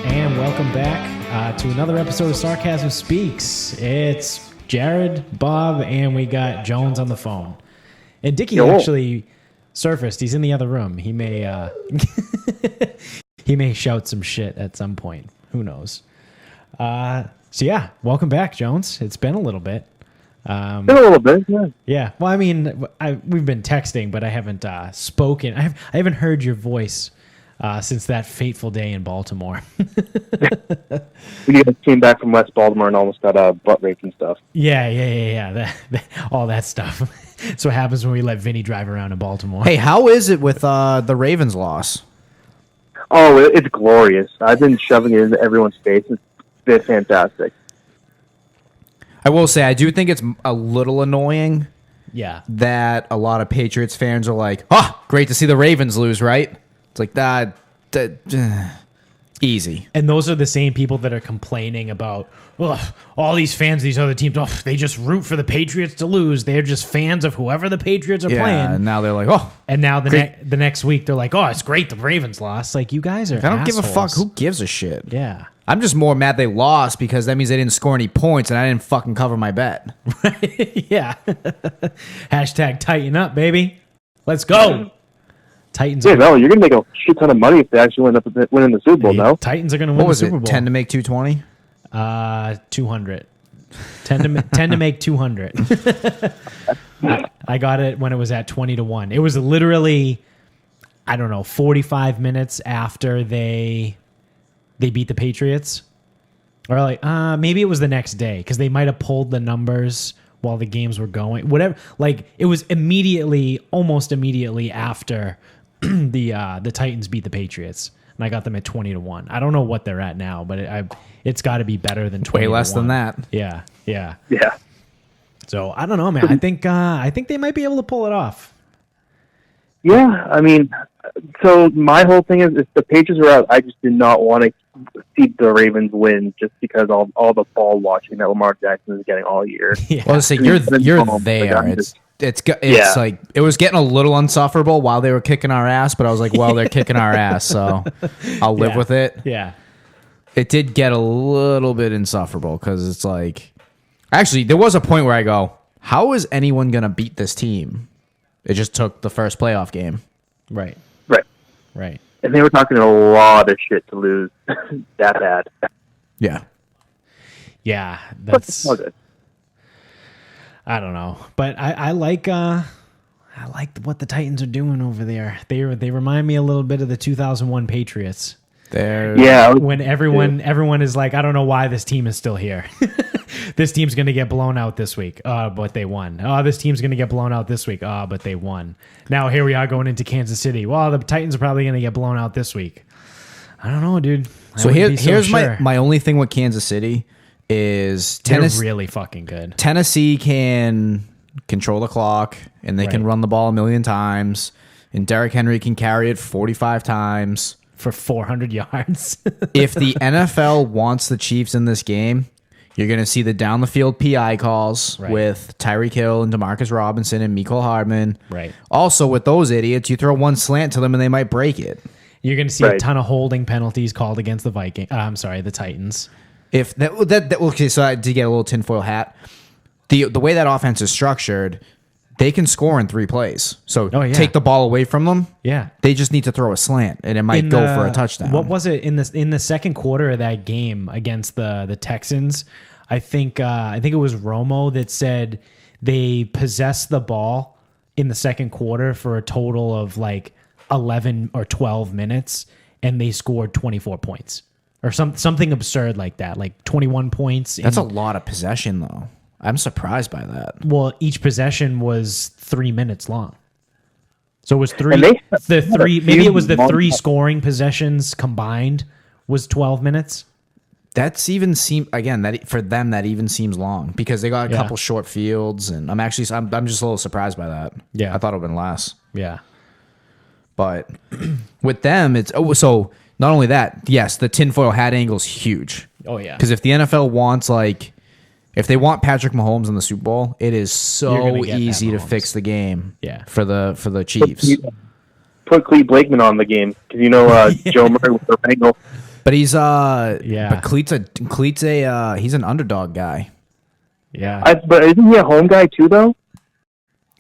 And welcome back to another episode of Sarcasm Speaks. It's Jared, Bob, and we got Jones on the phone. And Dickie actually surfaced. He's in the other room. He may he may shout some shit at some point. Who knows? So yeah, welcome back, Jones. It's been a little bit. Been a little bit, yeah. Yeah. Well, I mean, we've been texting, but I haven't spoken. I haven't heard your voice since that fateful day in Baltimore. We came back from West Baltimore and almost got butt raped and stuff. Yeah. All that stuff. That's what happens when we let Vinny drive around in Baltimore. Hey, how is it with the Ravens loss? Oh, it's glorious. I've been shoving it into everyone's face. It's been fantastic. I will say, I do think it's a little annoying that a lot of Patriots fans are like, oh, great to see the Ravens lose, right? It's like, that easy. And those are the same people that are complaining about, all these fans, these other teams, they just root for the Patriots to lose. They're just fans of whoever the Patriots are playing. And now they're like, oh. And now the next week, they're like, oh, it's great the Ravens lost. Like, you guys are I don't assholes. give a fuck. Who gives a shit? Yeah. I'm just more mad they lost because that means they didn't score any points and I didn't fucking cover my bet. Yeah. Hashtag tighten up, baby. Let's go. Titans. Yeah, no, you're going to make a shit ton of money if they actually end up winning the Super Bowl, no? Titans are going to win the Super Bowl. 10 to make 220? 200. 10 to make 200. I got it when it was at 20-1. It was literally, I don't know, 45 minutes after they beat the Patriots. Or like, maybe it was the next day because they might have pulled the numbers while the games were going. Whatever. Like, it was almost immediately after the Titans beat the Patriots. And I got them at 20-1. I don't know what they're at now, but it's got to be better than 20. Way less than that. Yeah. Yeah. So I don't know, man. I think they might be able to pull it off. Yeah, I mean, so my whole thing is if the Patriots are out, I just did not want to see the Ravens win just because all the ball watching that Lamar Jackson is getting all year. Yeah. Well, so you're there. It's like it was getting a little unsufferable while they were kicking our ass, but I was like, well, they're kicking our ass, so I'll live with it. Yeah. It did get a little bit insufferable because it's like, actually, there was a point where I go, how is anyone going to beat this team? It just took the first playoff game. Right. And they were talking a lot of shit to lose that bad. Yeah. Yeah, that's all good. I don't know, but I like what the Titans are doing over there. They remind me a little bit of the 2001 Patriots. When everyone is like, I don't know why this team is still here. This team's going to get blown out this week. But they won. This team's going to get blown out this week. But they won. Now here we are going into Kansas City. Well, the Titans are probably going to get blown out this week. I don't know, dude. So here's my only thing with Kansas City is they're really fucking good. Tennessee can control the clock and they can run the ball a million times. And Derrick Henry can carry it 45 times. For 400 yards. If the NFL wants the Chiefs in this game, you're going to see the down the field PI calls with Tyreek Hill and Demarcus Robinson and Mecole Hardman. Right. Also, with those idiots, you throw one slant to them and they might break it. You're going to see a ton of holding penalties called against the Titans. If okay, so I did get a little tinfoil hat. The way that offense is structured, they can score in 3 plays. So take the ball away from them. Yeah. They just need to throw a slant, and it might go for a touchdown. What was it in the second quarter of that game against the Texans? I think it was Romo that said they possessed the ball in the second quarter for a total of like 11 or 12 minutes, and they scored 24 points. Or something absurd like that, like 21 points. That's a lot of possession, though. I'm surprised by that. Well, each possession was 3 minutes long. So it was maybe it was the 3 scoring possessions combined was 12 minutes. That even for them that even seems long because they got a couple short fields, and I'm just a little surprised by that. Yeah. I thought it would have been less. Yeah. But with them, so not only that, yes, the tinfoil hat angle is huge. Oh yeah. Because if the NFL wants if they want Patrick Mahomes in the Super Bowl, it is so easy to fix the game. Yeah. For the Chiefs. Put Cleve Blakeman on the game because Joe Murray with the angle. But he's Yeah. But Cleet's a he's an underdog guy. Yeah. But isn't he a home guy too, though?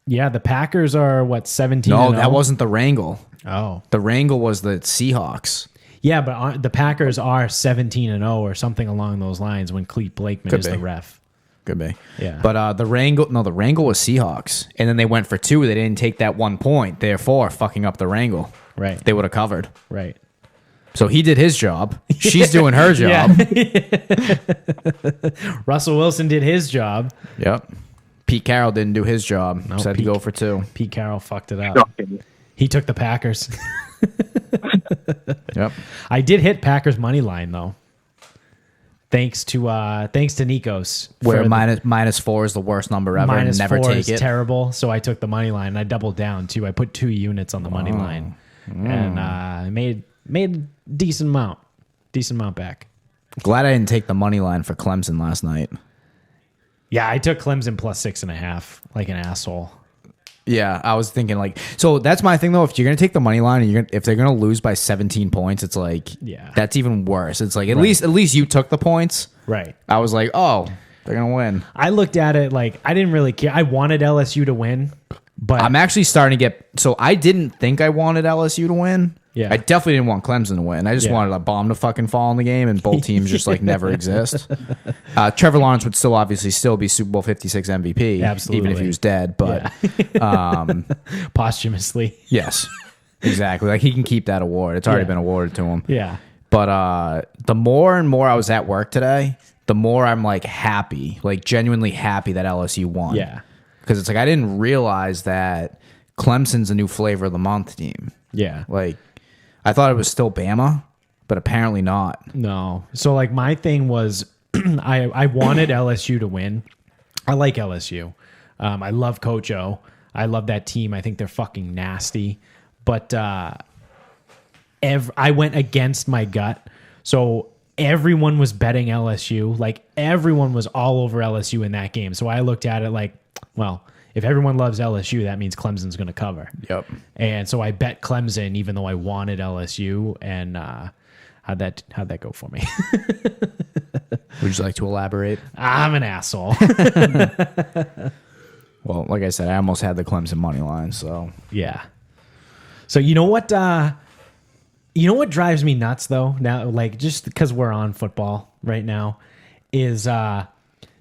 Yeah, the Packers are what 17. No, and that 0? wasn't the Wrangle. Oh. The Wrangle was the Seahawks. Yeah, but the Packers are 17 and 0 or something along those lines when Cleet Blakeman is the ref. Could be. Yeah. But the Wrangle was Seahawks. And then they went for 2. They didn't take that 1 point, therefore fucking up the Wrangle. Right. They would have covered. Right. So he did his job. She's doing her job. Russell Wilson did his job. Yep. Pete Carroll didn't do his job. No, Said to go for 2. Pete Carroll fucked it up. Shocking. He took the Packers. Yep. I did hit Packers money line though. Thanks to Nikos. Where -4 is the worst number ever. And never -4 take is it. terrible. So I took the money line and I doubled down too. I put 2 units on the money line and I made a decent amount back. Glad I didn't take the money line for Clemson last night. Yeah, I took Clemson plus 6.5 like an asshole. Yeah, I was thinking like, so that's my thing though. If you're gonna take the money line and if they're gonna lose by 17 points, it's like, yeah, that's even worse. It's like at least you took the points, right? I was like, oh, they're gonna win. I looked at it like I didn't really care. I wanted LSU to win, but I'm actually starting to get. So I didn't think I wanted LSU to win. Yeah, I definitely didn't want Clemson to win. I just wanted a bomb to fucking fall in the game, and both teams just like never exist. Trevor Lawrence would still be Super Bowl 56 MVP, absolutely, even if he was dead. But posthumously, yes, exactly. Like he can keep that award. It's already been awarded to him. Yeah. But the more and more I was at work today, the more I'm like happy, like genuinely happy that LSU won. Yeah, because it's like I didn't realize that Clemson's a new flavor of the month team. Yeah, like. I thought it was still Bama, but apparently not. No. So like my thing was I wanted LSU to win. I like LSU. I love Coach O. I love that team. I think they're fucking nasty. But I went against my gut. So everyone was betting LSU. Like everyone was all over LSU in that game. So I looked at it like, well, if everyone loves LSU, that means Clemson's going to cover. Yep. And so I bet Clemson, even though I wanted LSU. And how'd that go for me? Would you like to elaborate? I'm an asshole. Well, like I said, I almost had the Clemson money line. So yeah. So you know what? You know what drives me nuts though? Now, like just because we're on football right now, is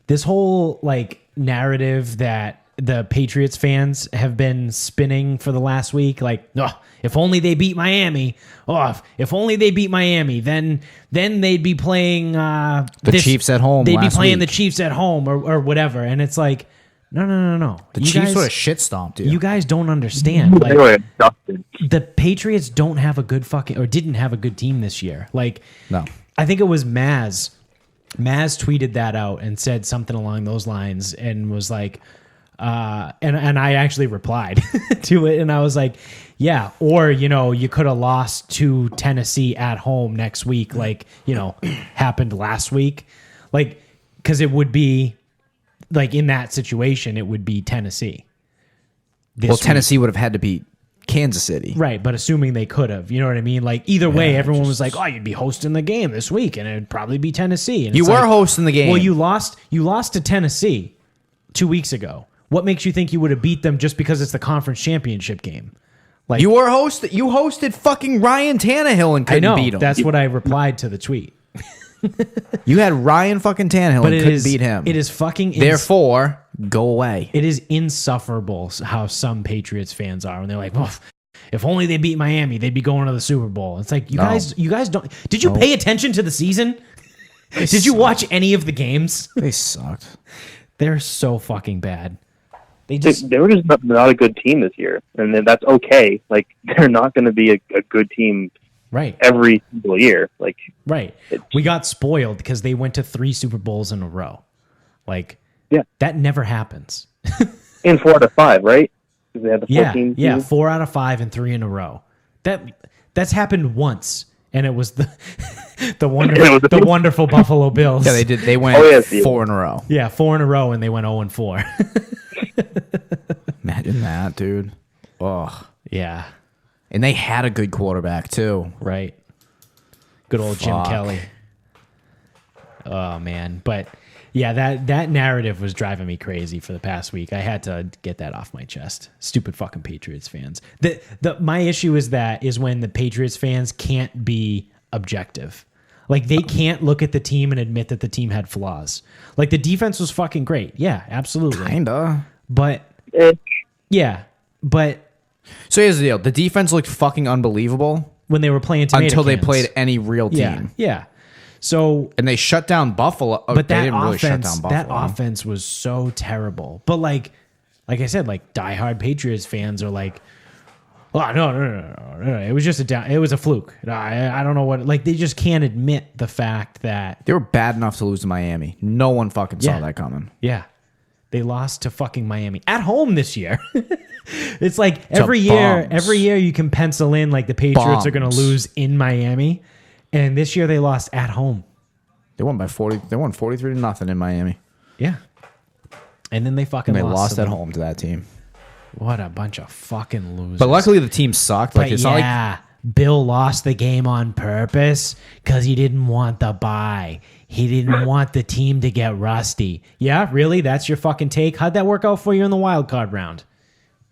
this whole like narrative that the Patriots fans have been spinning for the last week, like, oh, if only they beat Miami. Oh, if only they beat Miami, then they'd be playing the Chiefs at home. They'd be playing the Chiefs at home or whatever. And it's like, no. The Chiefs were a shit stomped, dude. You guys don't understand. Like, they were dusted. The Patriots don't have a good didn't have a good team this year. Like, no, I think it was Maz. Maz tweeted that out and said something along those lines and was like. And I actually replied to it and I was like, yeah, or, you could have lost to Tennessee at home next week. Like, happened last week. Like, cause it would be like in that situation, it would be Tennessee. Tennessee would have had to beat Kansas City. Right. But assuming they could have, you know what I mean? Like either way, everyone was like, oh, you'd be hosting the game this week and it'd probably be Tennessee. And you were hosting the game. Well, you lost to Tennessee 2 weeks ago. What makes you think you would have beat them just because it's the conference championship game? Like you hosted fucking Ryan Tannehill and couldn't beat him. That's what I replied to the tweet. You had Ryan fucking Tannehill and couldn't beat him. It is fucking. Therefore, go away. It is insufferable how some Patriots fans are, and they're like, "Oh, if only they beat Miami, they'd be going to the Super Bowl." It's like you guys don't. Did you pay attention to the season? Did you watch any of the games? They sucked. They're so fucking bad. They were just not a good team this year, and that's okay. Like they're not going to be a good team, right? Every single year, like right. We got spoiled because they went to 3 Super Bowls in a row. Like, that never happens. In 4 out of 5, right? They had the 14 yeah, 4 out of 5 and 3 in a row. That's happened once, and it was the wonderful Buffalo Bills. Yeah, they did. They went 4 in a row. Yeah, 4 in a row, and they went 0-4. Imagine that, dude. Oh, yeah. And they had a good quarterback too, right? Good old Jim Kelly. Oh man, but yeah, that narrative was driving me crazy for the past week. I had to get that off my chest. Stupid fucking Patriots fans. My issue is when the Patriots fans can't be objective. Like they can't look at the team and admit that the team had flaws. Like the defense was fucking great. Yeah, absolutely. Kinda. But yeah, but so here's the deal. The defense looked fucking unbelievable when they were playing tomato until cans. they played any real team. Yeah. So and they shut down Buffalo. But they that didn't really shut offense, down Buffalo. that offense was so terrible. But like I said, like diehard Patriots fans are like, oh no. It was just it was a fluke. I don't know what. Like they just can't admit the fact that they were bad enough to lose to Miami. No one fucking saw that coming. Yeah, they lost to fucking Miami at home this year. It's like every year you can pencil in like the Patriots are going to lose in Miami, and this year they lost at home. They won by 40. They won 43-0 in Miami. Yeah, and then they lost at home to that team. What a bunch of fucking losers. But luckily the team sucked. Like it's not like Bill lost the game on purpose because he didn't want the bye. He didn't want the team to get rusty. Yeah, really? That's your fucking take? How'd that work out for you in the wild card round?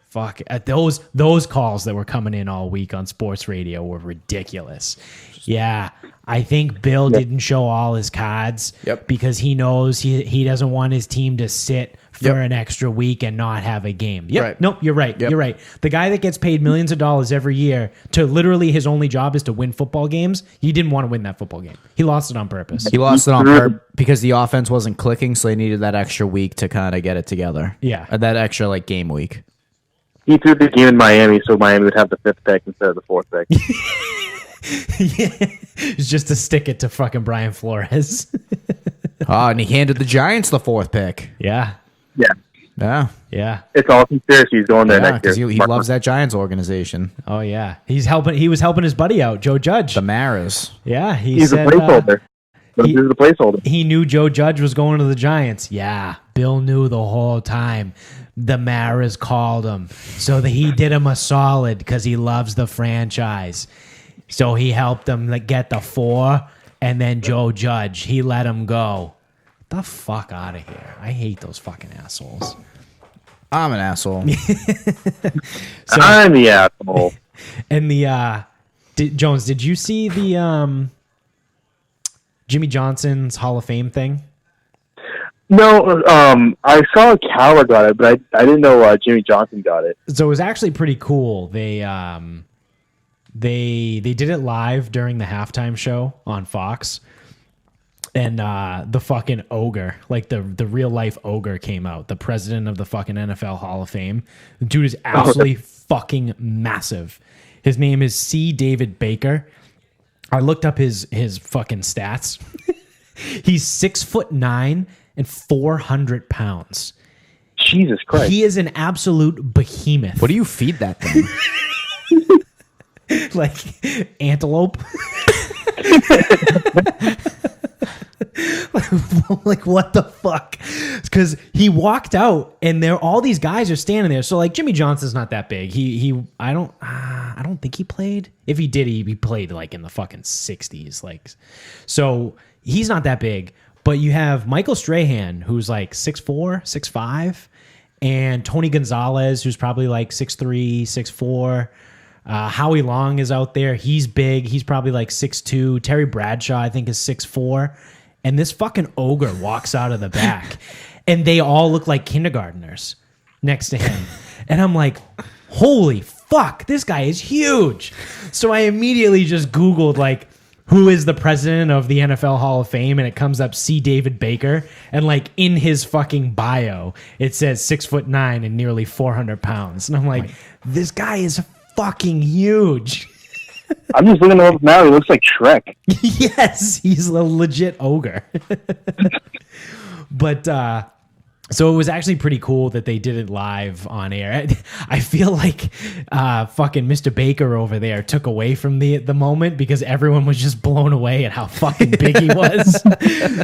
Fuck. Those calls that were coming in all week on sports radio were ridiculous. Yeah, I think Bill didn't show all his cards because he knows he doesn't want his team to sit for an extra week and not have a game. Yep. Right. Nope, you're right. You're right. The guy that gets paid millions of dollars every year to literally his only job is to win football games. He didn't want to win that football game. He lost it on purpose. He lost it on purpose because the offense wasn't clicking, so they needed that extra week to kind of get it together. Yeah. That extra like game week. He threw the game in Miami so Miami would have the 5th pick instead of the 4th pick. It's just to stick it to fucking Brian Flores. And he handed the Giants the 4th pick. Yeah. Yeah. It's all conspiracies going there next year. Because he loves that Giants organization. Oh yeah, he was helping his buddy out, Joe Judge. The Maras. Yeah, he's a placeholder. He's the placeholder. He knew Joe Judge was going to the Giants. Yeah, Bill knew the whole time. The Maras called him, so that he did him a solid because he loves the franchise. So he helped him get the 4, and then Joe Judge, he let him go. The fuck out of here! I hate those fucking assholes. I'm an asshole. I'm the asshole. And Jones, did you see the Jimmy Johnson's Hall of Fame thing? No, I saw Cowler got it, but I didn't know Jimmy Johnson got it. So it was actually pretty cool. They did it live during the halftime show on Fox. And the fucking ogre, like the real life ogre came out, the president of the fucking NFL Hall of Fame. The dude is absolutely fucking massive. His name is C. David Baker. I looked up his fucking stats. He's 6'9" and 400 pounds. Jesus Christ. He is an absolute behemoth. What do you feed that thing? Like antelope. Like what the fuck? Because he walked out and all these guys are standing there. So like Jimmy Johnson's not that big. I don't think he played. If he did, he played like in the fucking 60s. Like, so he's not that big. But you have Michael Strahan, who's like 6'4", 6'5", and Tony Gonzalez, who's probably like 6'3", 6'4". Howie Long is out there. He's big. He's probably like 6'2". Terry Bradshaw, I think, is 6'4". And this fucking ogre walks out of the back. And they all look like kindergartners next to him. And I'm like, holy fuck, this guy is huge. So I immediately just Googled, like, who is the president of the NFL Hall of Fame? And it comes up C. David Baker. And like in his fucking bio, it says 6'9" and nearly 400 pounds. And I'm like, this guy is fucking huge. I'm just looking at him now. He looks like Shrek. Yes, he's a legit ogre. But so it was actually pretty cool that they did it live on air. I feel like fucking Mr. Baker over there took away from the moment because everyone was just blown away at how fucking big he was.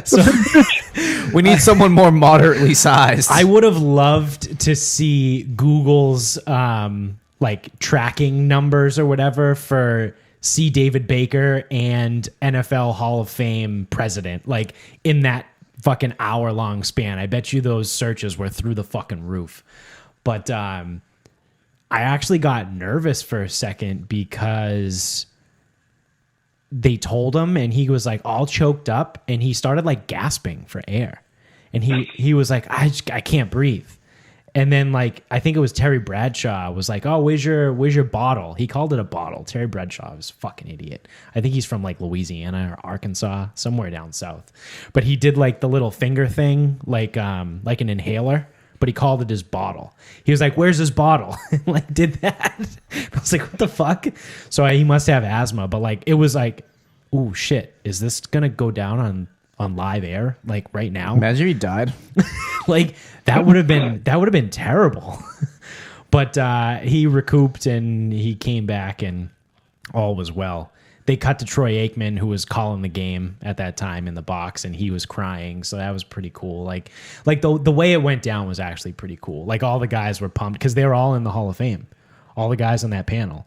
So we need someone more moderately sized. I would have loved to see Google's like tracking numbers or whatever for C. David Baker and NFL Hall of Fame president, like in that fucking hour-long span. I bet you those searches were through the fucking roof. But I actually got nervous for a second because they told him, and he was like all choked up, and he started like gasping for air, and he was like, I can't breathe. And then, like, I think it was Terry Bradshaw was like, oh, where's your bottle? He called it a bottle. Terry Bradshaw was a fucking idiot. I think he's from, like, Louisiana or Arkansas, somewhere down south. But he did, like, the little finger thing, like an inhaler, but he called it his bottle. He was like, where's his bottle? Like, did that. I was like, what the fuck? So he must have asthma. But, like, it was like, ooh, shit, is this going to go down on live air, like, right now? Imagine if he died. Like, that would have been terrible. But he recouped and he came back and all was well. They cut to Troy Aikman, who was calling the game at that time in the box, and he was crying. So that was pretty cool. Like the way it went down was actually pretty cool. Like, all the guys were pumped because they were all in the Hall of Fame. All the guys on that panel: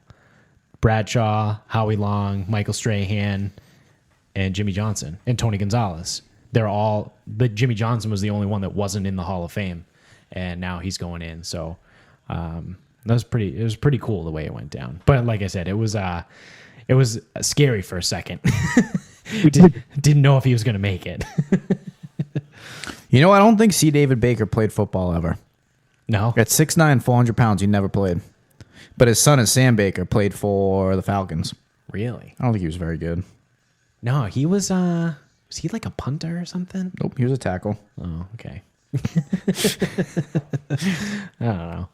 Bradshaw, Howie Long, Michael Strahan, and Jimmy Johnson, and Tony Gonzalez. They're all, but Jimmy Johnson was the only one that wasn't in the Hall of Fame, and now he's going in. So it was pretty cool the way it went down. But like I said, it was scary for a second. Didn't know if he was going to make it. You know, I don't think C. David Baker played football ever. No, at 6'9", 400 pounds, he never played. But his son is Sam Baker, played for the Falcons. Really? I don't think he was very good. No, he was. Was he like a punter or something? Nope, he was a tackle. Oh, okay. I don't know.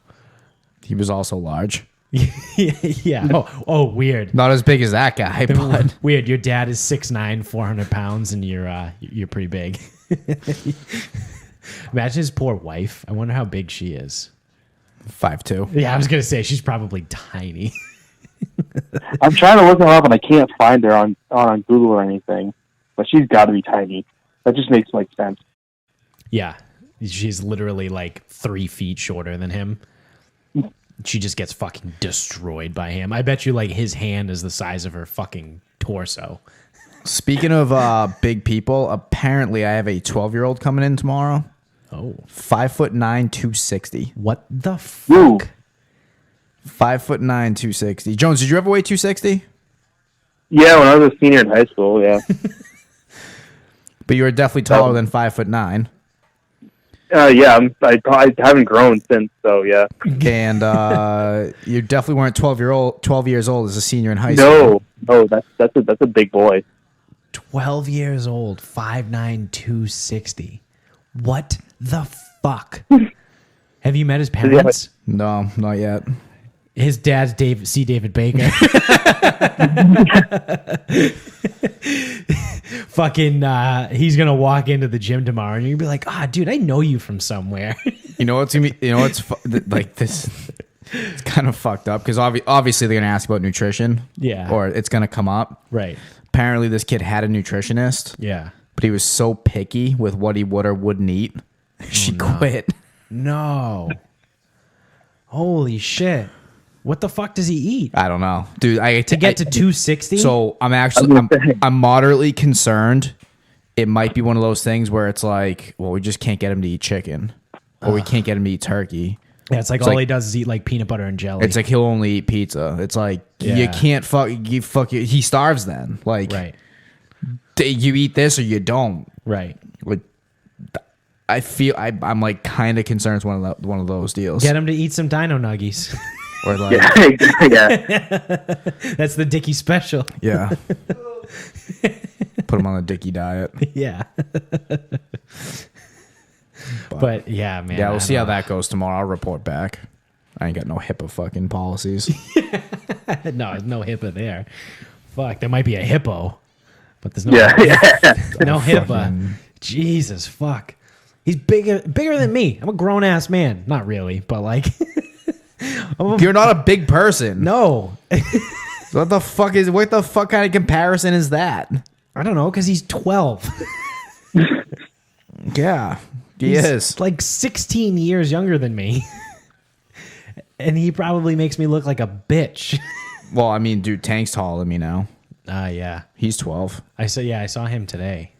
He was also large. Yeah. Oh, weird. Not as big as that guy, but weird. Your dad is 6'9", 400 pounds, and you're pretty big. Imagine his poor wife. I wonder how big she is. 5'2". Yeah, I was gonna say she's probably tiny. I'm trying to look her up and I can't find her on Google or anything. But she's got to be tiny. That just makes like sense. Yeah, she's literally like 3 feet shorter than him. She just gets fucking destroyed by him. I bet you like his hand is the size of her fucking torso. Speaking of big people, apparently I have a 12-year-old coming in tomorrow. Oh, 5'9", 260. What the fuck? Ooh. 5'9", 260. Jones, did you ever weigh 260? Yeah, when I was a senior in high school, yeah. But you were definitely taller than 5'9". Yeah, I haven't grown since, so yeah. And you definitely weren't 12 years old as a senior in high school. No, that's a big boy. 12 years old, 5'9", 260. What the fuck? Have you met his parents? No, not yet. His dad's C. David Baker. Fucking, he's gonna walk into the gym tomorrow, and you'll be like, dude, I know you from somewhere. You know what's like this? It's kind of fucked up because obviously they're gonna ask about nutrition. Yeah. Or it's gonna come up. Right. Apparently, this kid had a nutritionist. Yeah. But he was so picky with what he would or wouldn't eat, she quit. No. Holy shit. What the fuck does he eat? I don't know, dude. To get to 260? So I'm moderately concerned. It might be one of those things where it's like, well, we just can't get him to eat chicken, or we can't get him to eat turkey. Yeah, it's like all he does is eat like peanut butter and jelly. It's like he'll only eat pizza. It's like you can't he starves then. Like, right. You eat this or you don't. Right. Like, I feel I'm like kind of concerned it's one of those deals. Get him to eat some Dino Nuggies. Or like, yeah. That's the Dickie special. Yeah. Put him on the Dickie diet. Yeah. But yeah, man. Yeah, we'll see how that goes tomorrow. I'll report back. I ain't got no HIPAA fucking policies. No HIPAA there. Fuck, there might be a hippo, but there's no no HIPAA. Fucking... Jesus, fuck. He's bigger than me. I'm a grown ass man. Not really, but like. You're not a big person. No. What the fuck kind of comparison is that? I don't know, because he's 12. Yeah, he's like 16 years younger than me. And he probably makes me look like a bitch. Well, I mean, dude, Tank's taller than me now. Yeah. He's 12. I saw him today.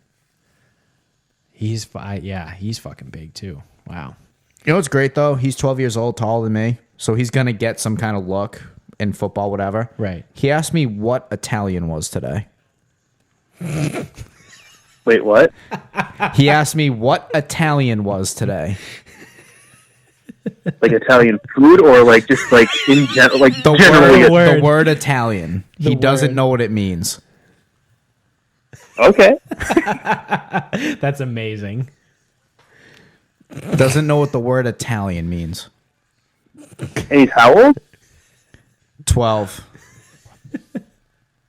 He's fucking big too. Wow. You know what's great though? He's 12 years old, taller than me, so he's gonna get some kind of look in football, whatever. Right. He asked me what Italian was today. Wait, what? He asked me what Italian was today. Like Italian food, or like just like in general, like the word Italian. He doesn't know what it means. Okay. That's amazing. Doesn't know what the word Italian means. And he's how old? 12.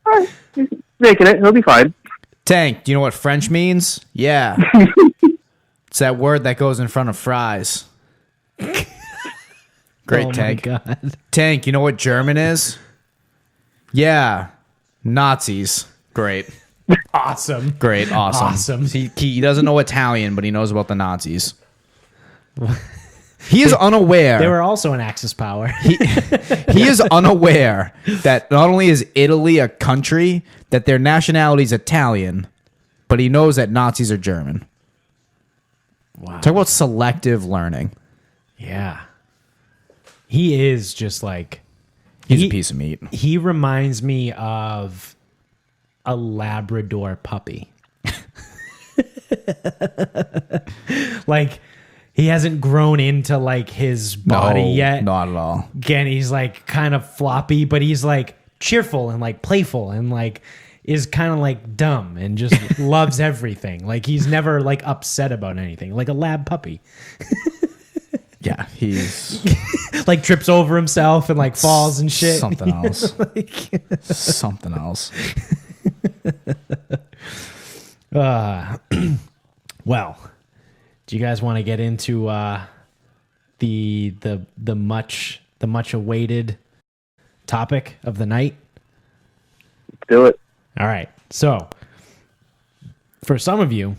All right. He's making it. He'll be fine. Tank, do you know what French means? Yeah. It's that word that goes in front of fries. Great, Tank. My God. Tank, you know what German is? Yeah. Nazis. Great. Awesome. Great. Awesome. He doesn't know Italian, but he knows about the Nazis. He is unaware. They were also an Axis power. He is unaware that not only is Italy a country, that their nationality is Italian, but he knows that Nazis are German. Wow. Talk about selective learning. Yeah. He is just like... He's a piece of meat. He reminds me of a Labrador puppy. Like... He hasn't grown into like his body yet. Not at all. Again, he's like kind of floppy, but he's like cheerful and like playful and like is kind of like dumb and just loves everything. Like he's never like upset about anything, like a lab puppy. Yeah, he's like trips over himself and like falls and shit. Something else. Something else. Well. Do you guys want to get into the much awaited topic of the night? Do it. All right. So, for some of you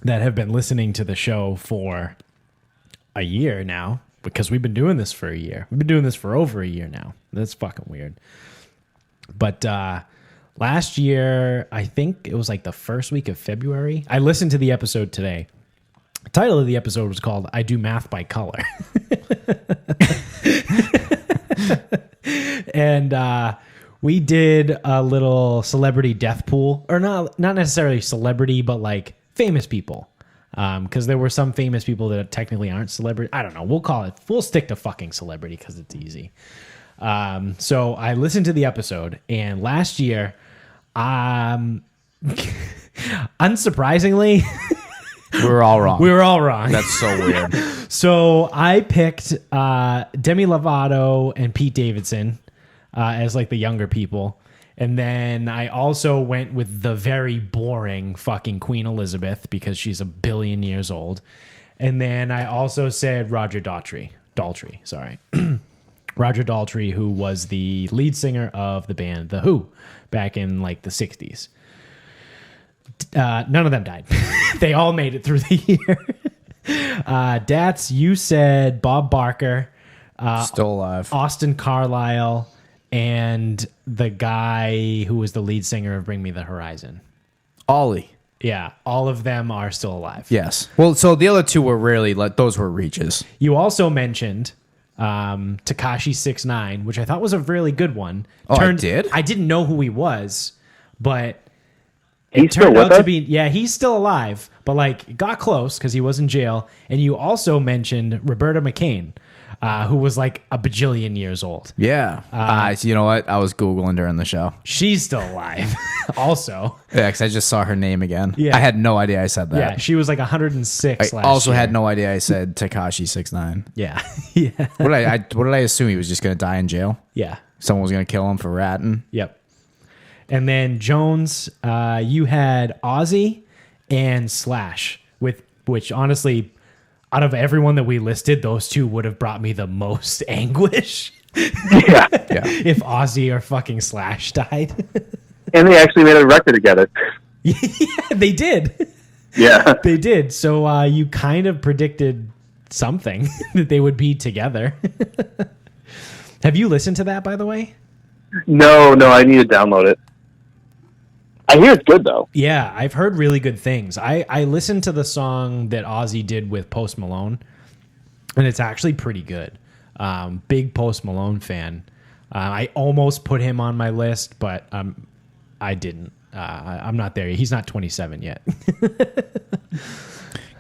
that have been listening to the show for a year now, because we've been doing this for a year. We've been doing this for over a year now. That's fucking weird. But last year, I think it was like the first week of February. I listened to the episode today. The title of the episode was called I Do Math by Color. And we did a little celebrity death pool, or not necessarily celebrity, but like famous people. Because there were some famous people that technically aren't celebrity. I don't know. We'll stick to fucking celebrity because it's easy. So I listened to the episode, and last year, unsurprisingly... We were all wrong. That's so weird. So I picked Demi Lovato and Pete Davidson as like the younger people. And then I also went with the very boring fucking Queen Elizabeth because she's 1 billion years old. And then I also said Roger Daltrey. Roger Daltrey, who was the lead singer of the band The Who back in like the 60s. None of them died. They all made it through the year. Dats, you said Bob Barker. Still alive. Austin Carlisle, and the guy who was the lead singer of Bring Me the Horizon. Ollie. Yeah, all of them are still alive. Yes. Well, so the other two were really, those were reaches. You also mentioned Tekashi 6ix9ine, which I thought was a really good one. I did? I didn't know who he was, but... He's still with us? He's still alive, but like got close because he was in jail. And you also mentioned Roberta McCain, who was like 1 bajillion years old. Yeah. So you know what? I was Googling during the show. She's still alive also. Yeah, because I just saw her name again. Yeah. I had no idea I said that. Yeah, she was like 106 I last also year. had no idea I said Tekashi 6ix9ine. Yeah. Yeah. What did I assume? He was just going to die in jail? Yeah. Someone was going to kill him for ratting? Yep. And then Jones, you had Ozzy and Slash, which honestly, out of everyone that we listed, those two would have brought me the most anguish. Yeah. If Ozzy or fucking Slash died. And they actually made a record together. Yeah, they did. Yeah. They did. So you kind of predicted something that they would be together. Have you listened to that, by the way? No, I need to download it. I hear it's good though. Yeah, I've heard really good things. I listened to the song that Ozzy did with Post Malone, and it's actually pretty good. Big Post Malone fan. I almost put him on my list, but I didn't. I'm not there. He's not 27 yet.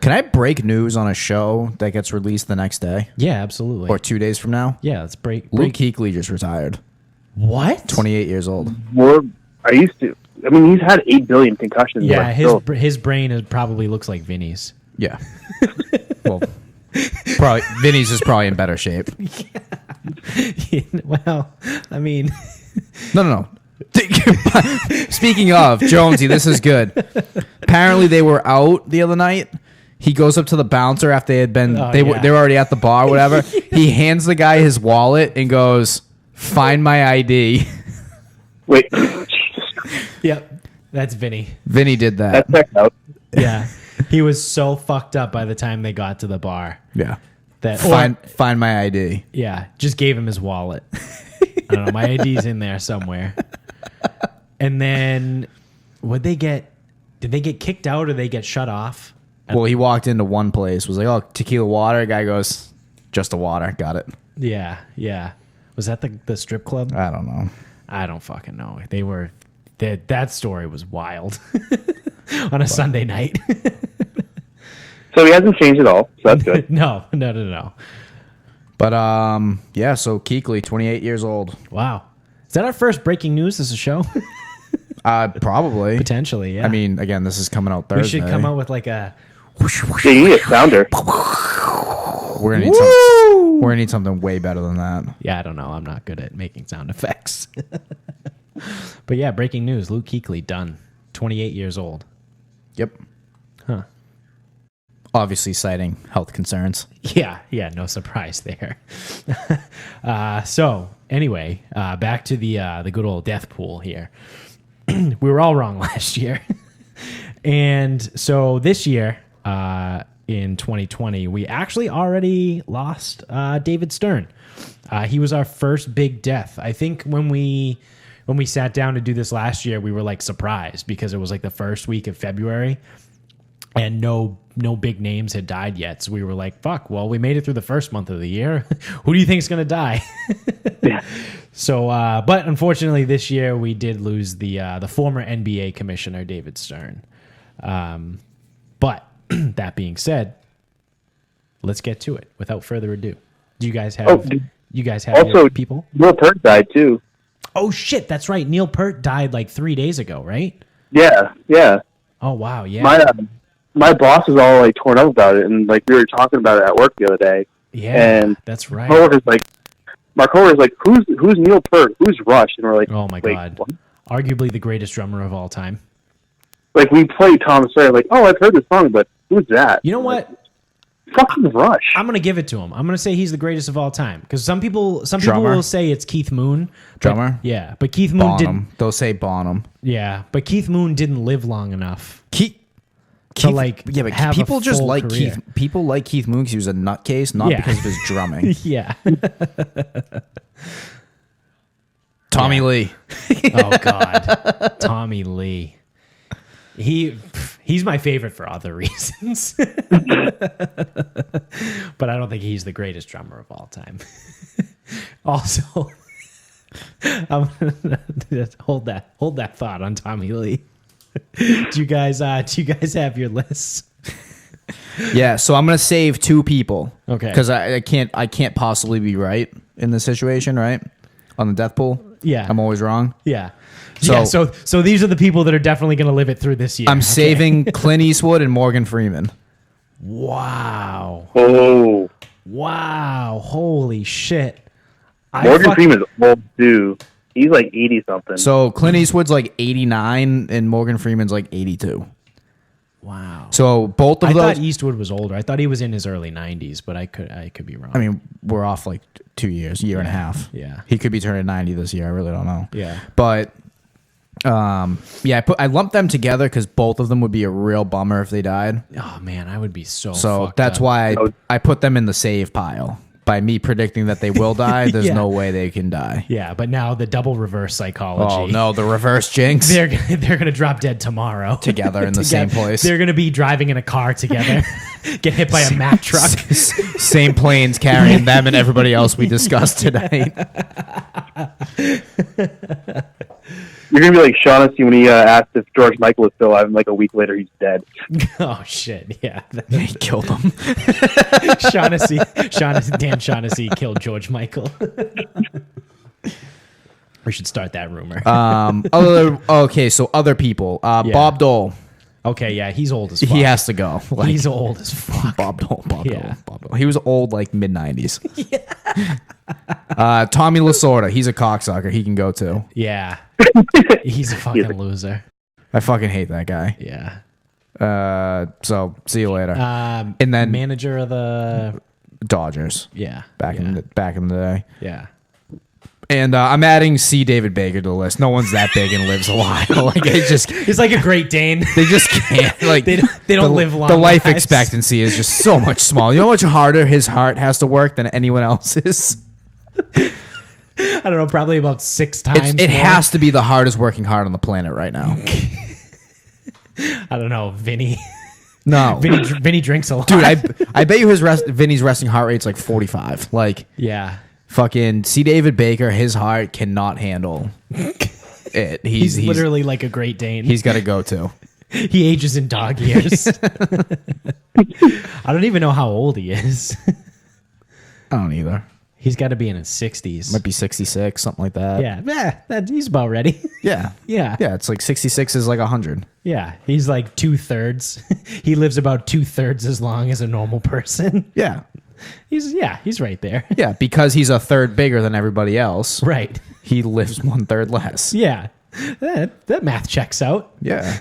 Can I break news on a show that gets released the next day? Yeah, absolutely. Or 2 days from now? Yeah, let's break. Luke Kuechly just retired. What? 28 years old. He's had 8 billion concussions. Yeah, his brain probably looks like Vinny's. Yeah. Well, probably Vinny's is probably in better shape. Yeah. Well, I mean, no. Speaking of Jonesy, this is good. Apparently, they were out the other night. He goes up to the bouncer after they had been. They were already at the bar, or whatever. He hands the guy his wallet and goes, "Find my ID." Wait. Yep, that's Vinny. Vinny did that. That checked out. Yeah, he was so fucked up by the time they got to the bar. Yeah. That find my ID. Yeah, just gave him his wallet. I don't know. My ID's in there somewhere. And then, did they get kicked out or they get shut off? Well, he walked into one place, was like, "Oh, tequila water." Guy goes, "Just a water." Got it. Yeah. Was that the strip club? I don't know. I don't fucking know. That story was wild on a Sunday night. So he hasn't changed at all. So that's good. No. But yeah. So Kuechly, 28 years old. Wow. Is that our first breaking news as a show? Probably. Potentially, yeah. I mean, again, this is coming out Thursday. We should come out with like a. Yeah, you need a sounder. We're gonna need something way better than that. Yeah, I don't know. I'm not good at making sound effects. But yeah, breaking news: Luke Kuechly done. 28 years old. Yep. Huh. Obviously, citing health concerns. Yeah. No surprise there. So anyway, back to the good old death pool here. We were all wrong last year, and so this year, in 2020, we actually already lost David Stern. He was our first big death. I think when we sat down to do this last year, we were like surprised because it was like the first week of February, and no big names had died yet. So we were like, fuck, well, we made it through the first month of the year. Who do you think is going to die? Yeah. So, but unfortunately this year we did lose the former NBA commissioner, David Stern. But that being said, let's get to it without further ado. Do you guys have, your people? Neil Peart died too. Oh shit. That's right. Neil Peart died like 3 days ago, right? Yeah. Oh wow. Yeah. My boss was all like torn up about it, and like we were talking about it at work the other day. Yeah, and that's right. My coworker's like, who's Neil Peart? Who's Rush? And we're like, oh my god, what? Arguably the greatest drummer of all time. Like we played Tom Sawyer, like, oh, I've heard this song, but who's that? You know what? Fucking Rush. I'm gonna give it to him. I'm gonna say he's the greatest of all time because some people will say it's Keith Moon. Drummer. Yeah, but Keith Moon didn't. They'll say Bonham. Yeah, but Keith Moon didn't live long enough. But people just like career. Keith. People like Keith Moon because he was a nutcase, not because of his drumming. Yeah. Tommy Lee. Oh God, Tommy Lee. He's my favorite for other reasons, but I don't think he's the greatest drummer of all time. Also, hold that thought on Tommy Lee. Do you guys have your lists? Yeah, so I'm gonna save two people. Okay. Because I can't possibly be right in this situation, right? On the death pool. Yeah. I'm always wrong. Yeah. So these are the people that are definitely gonna live it through this year. I'm saving Clint Eastwood and Morgan Freeman. Wow. Oh. Wow. Holy shit. Morgan Freeman's old too. He's like 80 something. So Clint Eastwood's like 89 and Morgan Freeman's like 82. Wow. So both of those. I thought Eastwood was older. I thought he was in his early 90s, but I could be wrong. I mean, we're off like 2 years, year and a half. Yeah. He could be turning 90 this year. I really don't know. Yeah. But I lumped them together because both of them would be a real bummer if they died. Oh man, I would be so that's up. why I put them in the save pile. by me predicting that they will die, there's no way they can die. Yeah, but now the double reverse psychology. Oh no, the reverse jinx. They're gonna drop dead tomorrow together in the same place. They're gonna be driving in a car together, get hit by a Mack truck. Same planes carrying them and everybody else we discussed tonight. You're gonna be like Shaughnessy when he asked if George Michael is still alive, and like a week later he's dead. Oh shit! Yeah, he killed him. Dan Shaughnessy killed George Michael. We should start that rumor. So other people. Bob Dole. Okay, yeah, he's old as fuck. He has to go. Like, he's old as fuck. Bob Dole. He was old like mid-90s. Yeah. Tommy Lasorda. He's a cocksucker. He can go too. Yeah. He's a fucking loser. I fucday hate that guy. Yeah. So see you later. And then manager of the Dodgers. Yeah. Back in the day. Yeah. And I'm adding C. David Baker to the list. No one's that big and lives a while. Like he's like a Great Dane. They just can't. Like they don't live long. The life expectancy is just so much smaller. You know how much harder his heart has to work than anyone else's? I don't know, probably about 6 times. It has to be the hardest working heart on the planet right now. I don't know, Vinny. No, Vinny drinks a lot, dude. I bet you Vinny's resting heart rate's like 45. Like, yeah. Fucking C. David Baker, his heart cannot handle it. He's literally like a Great Dane. He's got to go too. He ages in dog years. I don't even know how old he is. I don't either. He's got to be in his 60s. Might be 66, something like that. Yeah, he's about ready. Yeah. It's like 66 is like 100. Yeah, he's like 2/3. He lives about 2/3 as long as a normal person. Yeah. He's right there. Yeah, because he's a third bigger than everybody else. Right. He lives 1/3 less. Yeah. That math checks out. Yeah.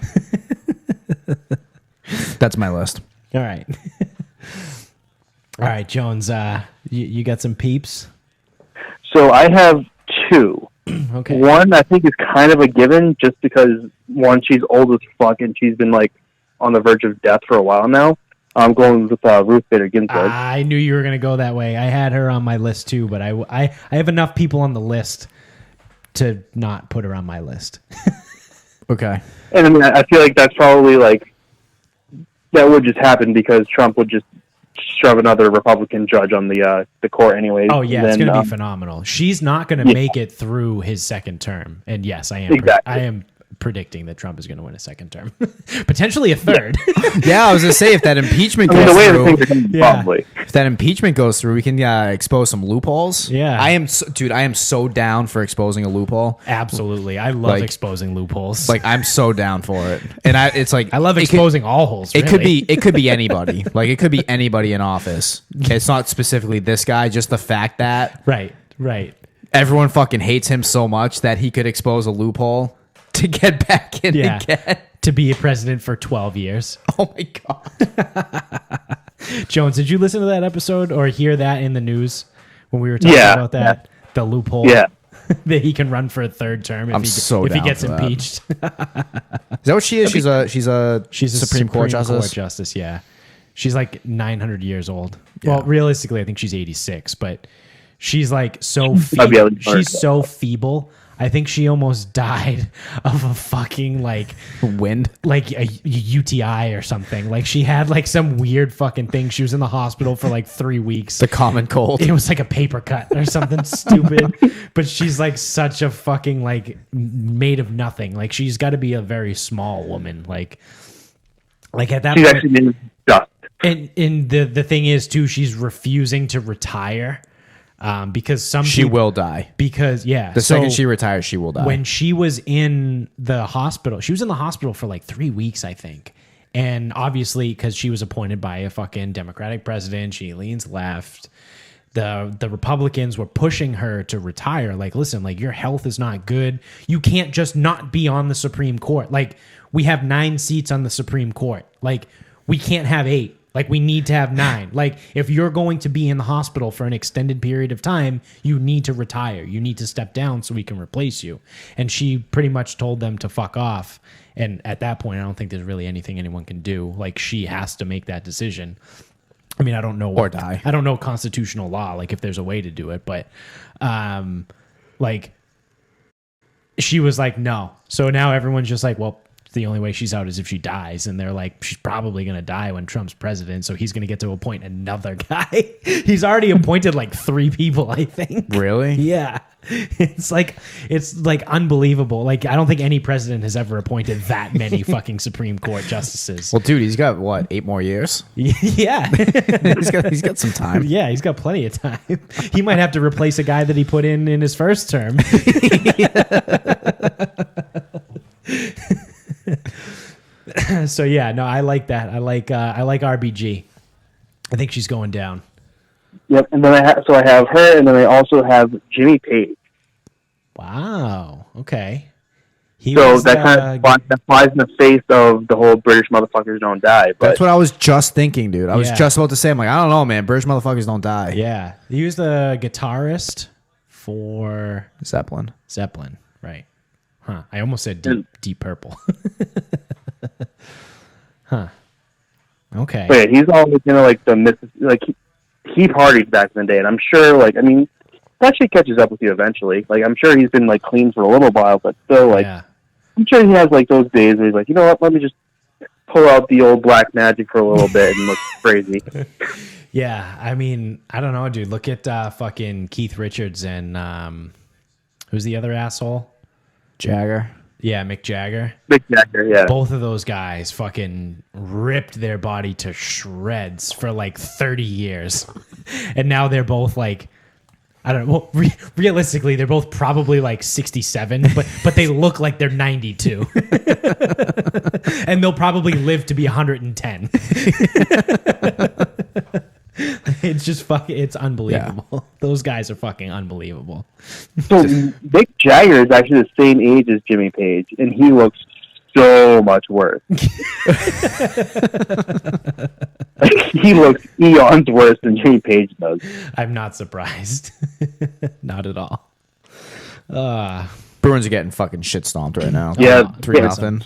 That's my list. All right. All right, Jones, you got some peeps? So I have 2. Okay. One I think is kind of a given just because, one, she's old as fuck and she's been like on the verge of death for a while now. I'm going with Ruth Bader Ginsburg. I knew you were going to go that way. I had her on my list too, but I have enough people on the list to not put her on my list. Okay. And I mean, I feel like that's probably like, that would just happen because Trump would just shove another Republican judge on the court anyways. Oh yeah, it's going to be phenomenal. She's not going to make it through his second term. And yes, I am. Exactly. I am predicting that Trump is going to win a second term, potentially a third. Yeah, I was going to say if that impeachment goes through, probably. If that impeachment goes through, we can expose some loopholes. Yeah, I am so down for exposing a loophole. Absolutely, I love exposing loopholes. Like I'm so down for it, and it's like I love exposing all holes. Really. It could be anybody. Like it could be anybody in office. It's not specifically this guy. Just the fact that right. Everyone fucking hates him so much that he could expose a loophole to get back in again. To be a president for 12 years. Oh my God. Jones, did you listen to that episode or hear that in the news when we were talking about that? Yeah. The loophole. Yeah. That he can run for a third term if he gets impeached. Is that what she is? She's a Supreme Court justice. Yeah. She's like 900 years old. Yeah. Well, realistically, I think she's 86, but she's like so she's so feeble. I think she almost died of a fucking like a UTI or something. Like she had like some weird fucking thing. She was in the hospital for like 3 weeks. The common cold. It was like a paper cut or something stupid. But she's like such a fucking like made of nothing. Like she's got to be a very small woman. Like at that she's point. Actually been dust. And the thing is too, she's refusing to retire. Because she will die. Because second she retires, she will die. When she was in the hospital, she was in the hospital for like 3 weeks, I think. And obviously, because she was appointed by a fucking Democratic president, she leans left. The Republicans were pushing her to retire. Like, listen, like your health is not good. You can't just not be on the Supreme Court. Like, we have 9 seats on the Supreme Court. Like, we can't have 8. Like, we need to have 9. Like, if you're going to be in the hospital for an extended period of time, you need to retire. You need to step down so we can replace you. And she pretty much told them to fuck off. And at that point, I don't think there's really anything anyone can do. Like, she has to make that decision. I mean, I don't know or die. I don't know constitutional law, like if there's a way to do it, but like she was like, no. So now everyone's just like, well, the only way she's out is if she dies, and they're like, she's probably gonna die when Trump's president, so he's gonna get to appoint another guy. He's already appointed like 3 people, I think. Really? Yeah. It's like unbelievable. Like, I don't think any president has ever appointed that many fucking Supreme Court justices. Well, dude, he's got what, 8 more years? Yeah. he's got some time. Yeah, he's got plenty of time. He might have to replace a guy that he put in his first term. So yeah, no, I like that. I like RBG. I think she's going down. Yep, and then I have her, and then I also have Jimmy Page. Wow. Okay. So that kind of flies in the face of the whole British motherfuckers don't die. But that's what I was just thinking, dude. I was just about to say, I'm like, I don't know, man. British motherfuckers don't die. Yeah. He was the guitarist for Zeppelin. Right. Huh. I almost said Deep Purple. Huh. Okay. But yeah, he's always like he partied back in the day, and I'm sure it actually catches up with you eventually. Like, I'm sure he's been like clean for a little while, but still I'm sure he has like those days where he's like, you know what, let me just pull out the old black magic for a little bit and look crazy. Yeah, I mean, I don't know, dude. Look at fucking Keith Richards and who's the other asshole? Jagger. Yeah, Mick Jagger. Mick Jagger, yeah. Both of those guys fucking ripped their body to shreds for like 30 years. And now they're both like, I don't know. Well, realistically, they're both probably like 67, but they look like they're 92. And they'll probably live to be 110. It's just it's unbelievable. Yeah. Those guys are fucking unbelievable. So Mick Jagger is actually the same age as Jimmy Page, and he looks so much worse. He looks eons worse than Jimmy Page does. I'm not surprised. Not at all. Bruins are getting fucking shit stomped right now. Yeah, 3-0.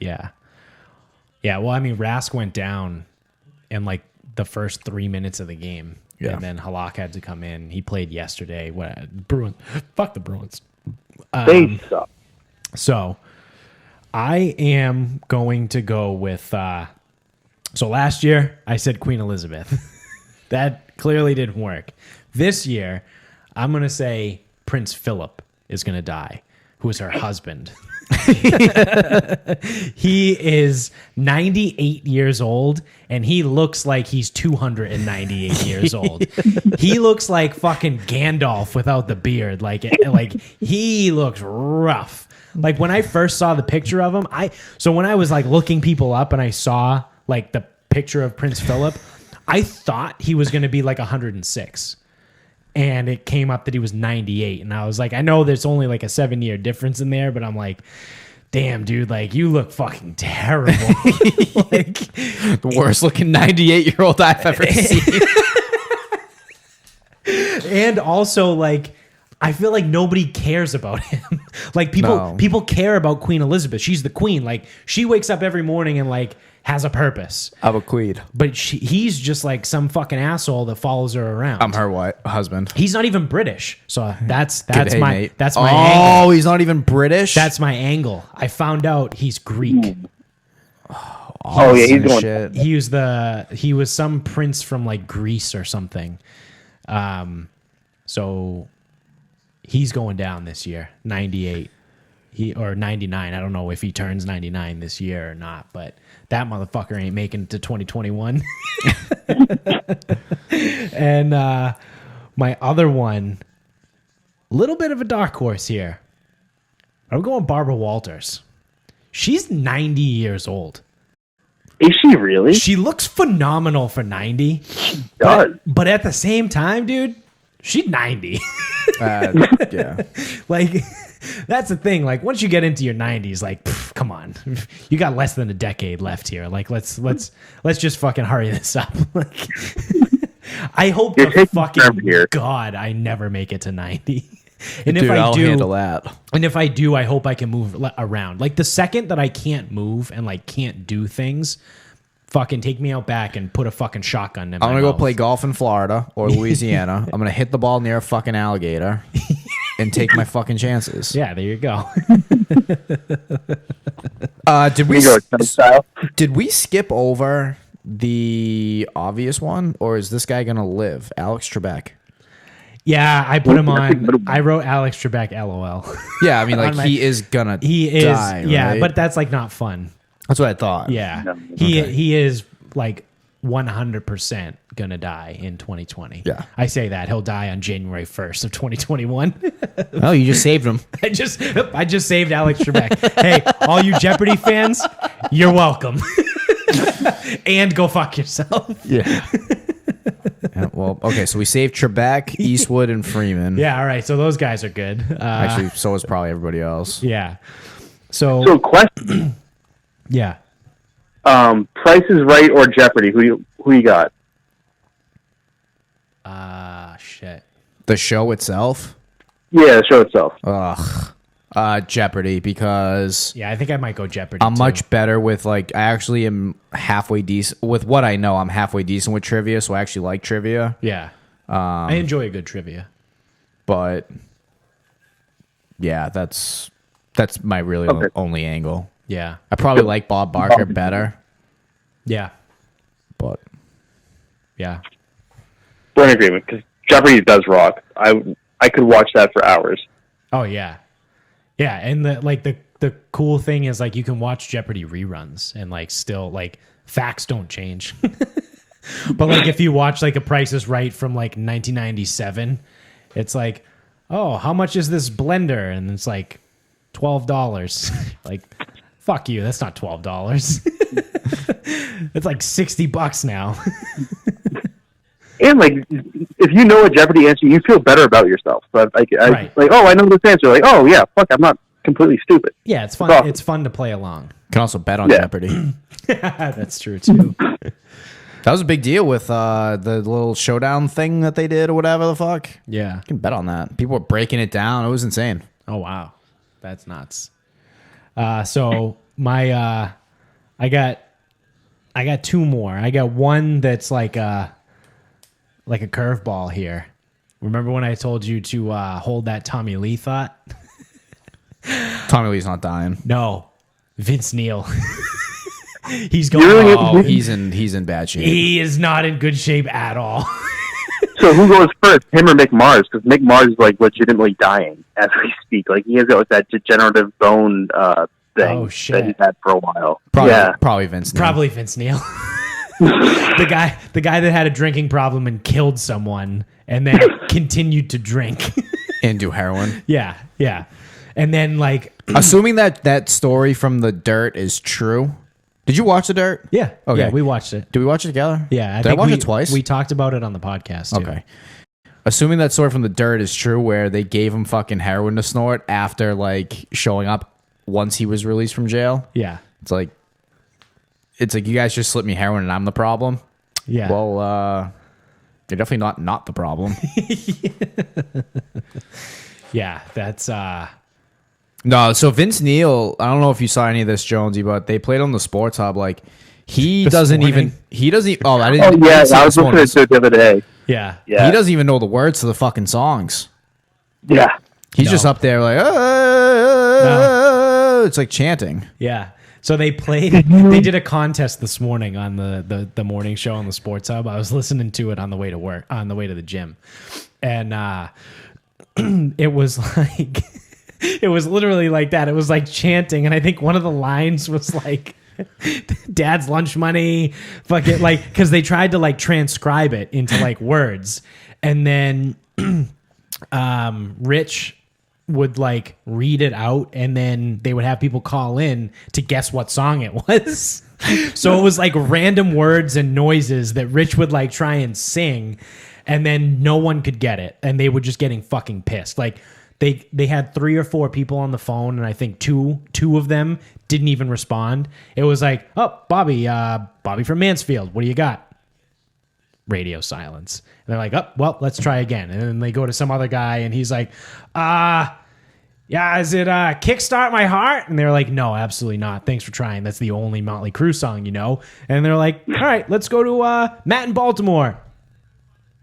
Yeah. Yeah, well, I mean, Rask went down in like the first 3 minutes of the game. Yeah. And then Halak had to come in. He played yesterday. Bruins. Fuck the Bruins. They suck. So I am going to go with so last year I said Queen Elizabeth. That clearly didn't work. This year I'm going to say Prince Philip is going to die, who is her husband. He is 98 years old, and he looks like he's 298 years old. He looks like fucking Gandalf without the beard. Like he looks rough. Like when I first saw the picture of him, when I was like looking people up and I saw like the picture of Prince Philip, I thought he was going to be like 106. And it came up that he was 98. And I was like, I know there's only like a 7-year difference in there, but I'm like, damn, dude, like you look fucking terrible. Like the worst looking 98-year-old I've ever seen. And also, like, I feel like nobody cares about him. Like people care about Queen Elizabeth. She's the queen. Like she wakes up every morning and like has a purpose. I'm a queen. But he's just like some fucking asshole that follows her around. I'm her husband. He's not even British. So that's my angle. Oh, he's not even British? That's my angle. I found out he's Greek. Oh yeah, he's going shit. He was some prince from like Greece or something. So he's going down this year, 98. Or 99. I don't know if he turns 99 this year or not, but that motherfucker ain't making it to 2021. And my other one, a little bit of a dark horse here. I'm going Barbara Walters. She's 90 years old. Is she really? She looks phenomenal for 90. She does. But at the same time, dude, she's 90. Yeah. Like, that's the thing. Like, once you get into your 90s, like, come on, you got less than a decade left here. Like, let's just fucking hurry this up. Like, I hope to fucking God I never make it to 90. And dude, if I I'll do, handle that. And if I do, I hope I can move around. Like the second that I can't move and like can't do things, fucking take me out back and put a fucking shotgun in my I'm gonna go mouth. play golf in Florida or Louisiana. I'm gonna hit the ball near a fucking alligator and take my fucking chances. Yeah, there you go. Did we skip over the obvious one, or is this guy gonna live? Alex Trebek. Yeah, I put him on. I wrote Alex Trebek, LOL. Yeah, I mean, like he is gonna. He is. Die, yeah, right? but that's like not fun. That's what I thought. Yeah, No. he is like 100% gonna die in 2020. Yeah, I say that he'll die on January 1st of 2021. Oh, you just saved him. I just saved Alex Trebek. Hey, all you Jeopardy fans, you're welcome. And go fuck yourself. Yeah. Yeah, well, okay, so we saved Trebek, Eastwood, and Freeman. Yeah, all right. So those guys are good. Actually, so is probably everybody else. Yeah. So So question: yeah. Price is Right or Jeopardy? Who you got? Shit. The show itself? Yeah, the show itself. Ugh. Jeopardy, because Yeah, I think I might go Jeopardy. I'm too. much better with, like, I actually am halfway decent. With what I know, I'm halfway decent with trivia, so I actually like trivia. Yeah. I enjoy a good trivia. But, yeah, that's my really Okay. only angle. Yeah. I probably like Bob Barker better, Yeah. but Yeah. We're in agreement because Jeopardy does rock. I could watch that for hours. Oh yeah. Yeah, and the cool thing is like you can watch Jeopardy reruns and like still like facts don't change. But like if you watch like a Price is Right from like 1997, it's like, "Oh, how much is this blender?" And it's like $12. Like, fuck you, that's not $12. It's like $60 now. And like, if you know a Jeopardy answer, you feel better about yourself. So like, Right. like, oh, I know this answer. Like, oh yeah, fuck, I'm not completely stupid. Yeah, it's fun. Awesome. It's fun to play along. can also bet on Yeah. Jeopardy. That's true too. That was a big deal with the little showdown thing that they did or whatever the fuck. Yeah. You can bet on that. People were breaking it down. It was insane. Oh wow, that's nuts. So my I got two more. I got one that's like a curveball here. Remember when I told you to hold that Tommy Lee thought? Tommy Lee's not dying. No, Vince Neil. He's going. Really? Oh, he's in bad shape. He is not in good shape at all. So who goes first, him or Mick Mars? Because Mick Mars is like legitimately dying as we speak. Like he has got like, that degenerative bone thing Oh, shit. that he's had for a while. Probably Vince Neil. Probably Vince Neil. the guy that had a drinking problem and killed someone and then continued to drink. And do heroin. Yeah. And then like Assuming that story from The Dirt is true. Did you watch The Dirt? yeah, Okay. yeah, we watched it. Did we watch it together? Yeah, Did I watch it twice? We talked about it on the podcast. Too. Okay. Assuming that story from The Dirt is true, where they gave him fucking heroin to snort after like showing up once he was released from jail. Yeah. It's like you guys just slipped me heroin and I'm the problem. Yeah. Well, you're definitely not the problem. yeah, that's No, so Vince Neil, I don't know if you saw any of this, Jonesy, but they played on the Sports Hub. Like he doesn't even. Oh, I didn't. Oh yeah, didn't see I was this one. listening to it the other day. yeah. Yeah, He doesn't even know the words to the fucking songs. Yeah, He's No. just up there like, it's like chanting. Yeah. So they did a contest this morning on the morning show on the Sports Hub. I was listening to it on the way to work, on the way to the gym. And it was like it was literally like that. It was like chanting, and I think one of the lines was like dad's lunch money, fuck it, like because they tried to like transcribe it into like words. And then Rich would like read it out, and then they would have people call in to guess what song it was. So it was like random words and noises that Rich would like try and sing, and then no one could get it, and they were just getting fucking pissed. Like they had 3 or 4 people on the phone, and I think two of them didn't even respond. It was like, oh, Bobby from Mansfield, what do you got? Radio silence. And they're like, oh, well, let's try again. And then they go to some other guy, and he's like, yeah, is it Kickstart My Heart? And they're like, no, absolutely not. Thanks for trying. That's the only Motley Crue song, And they're like, all right, let's go to Matt in Baltimore.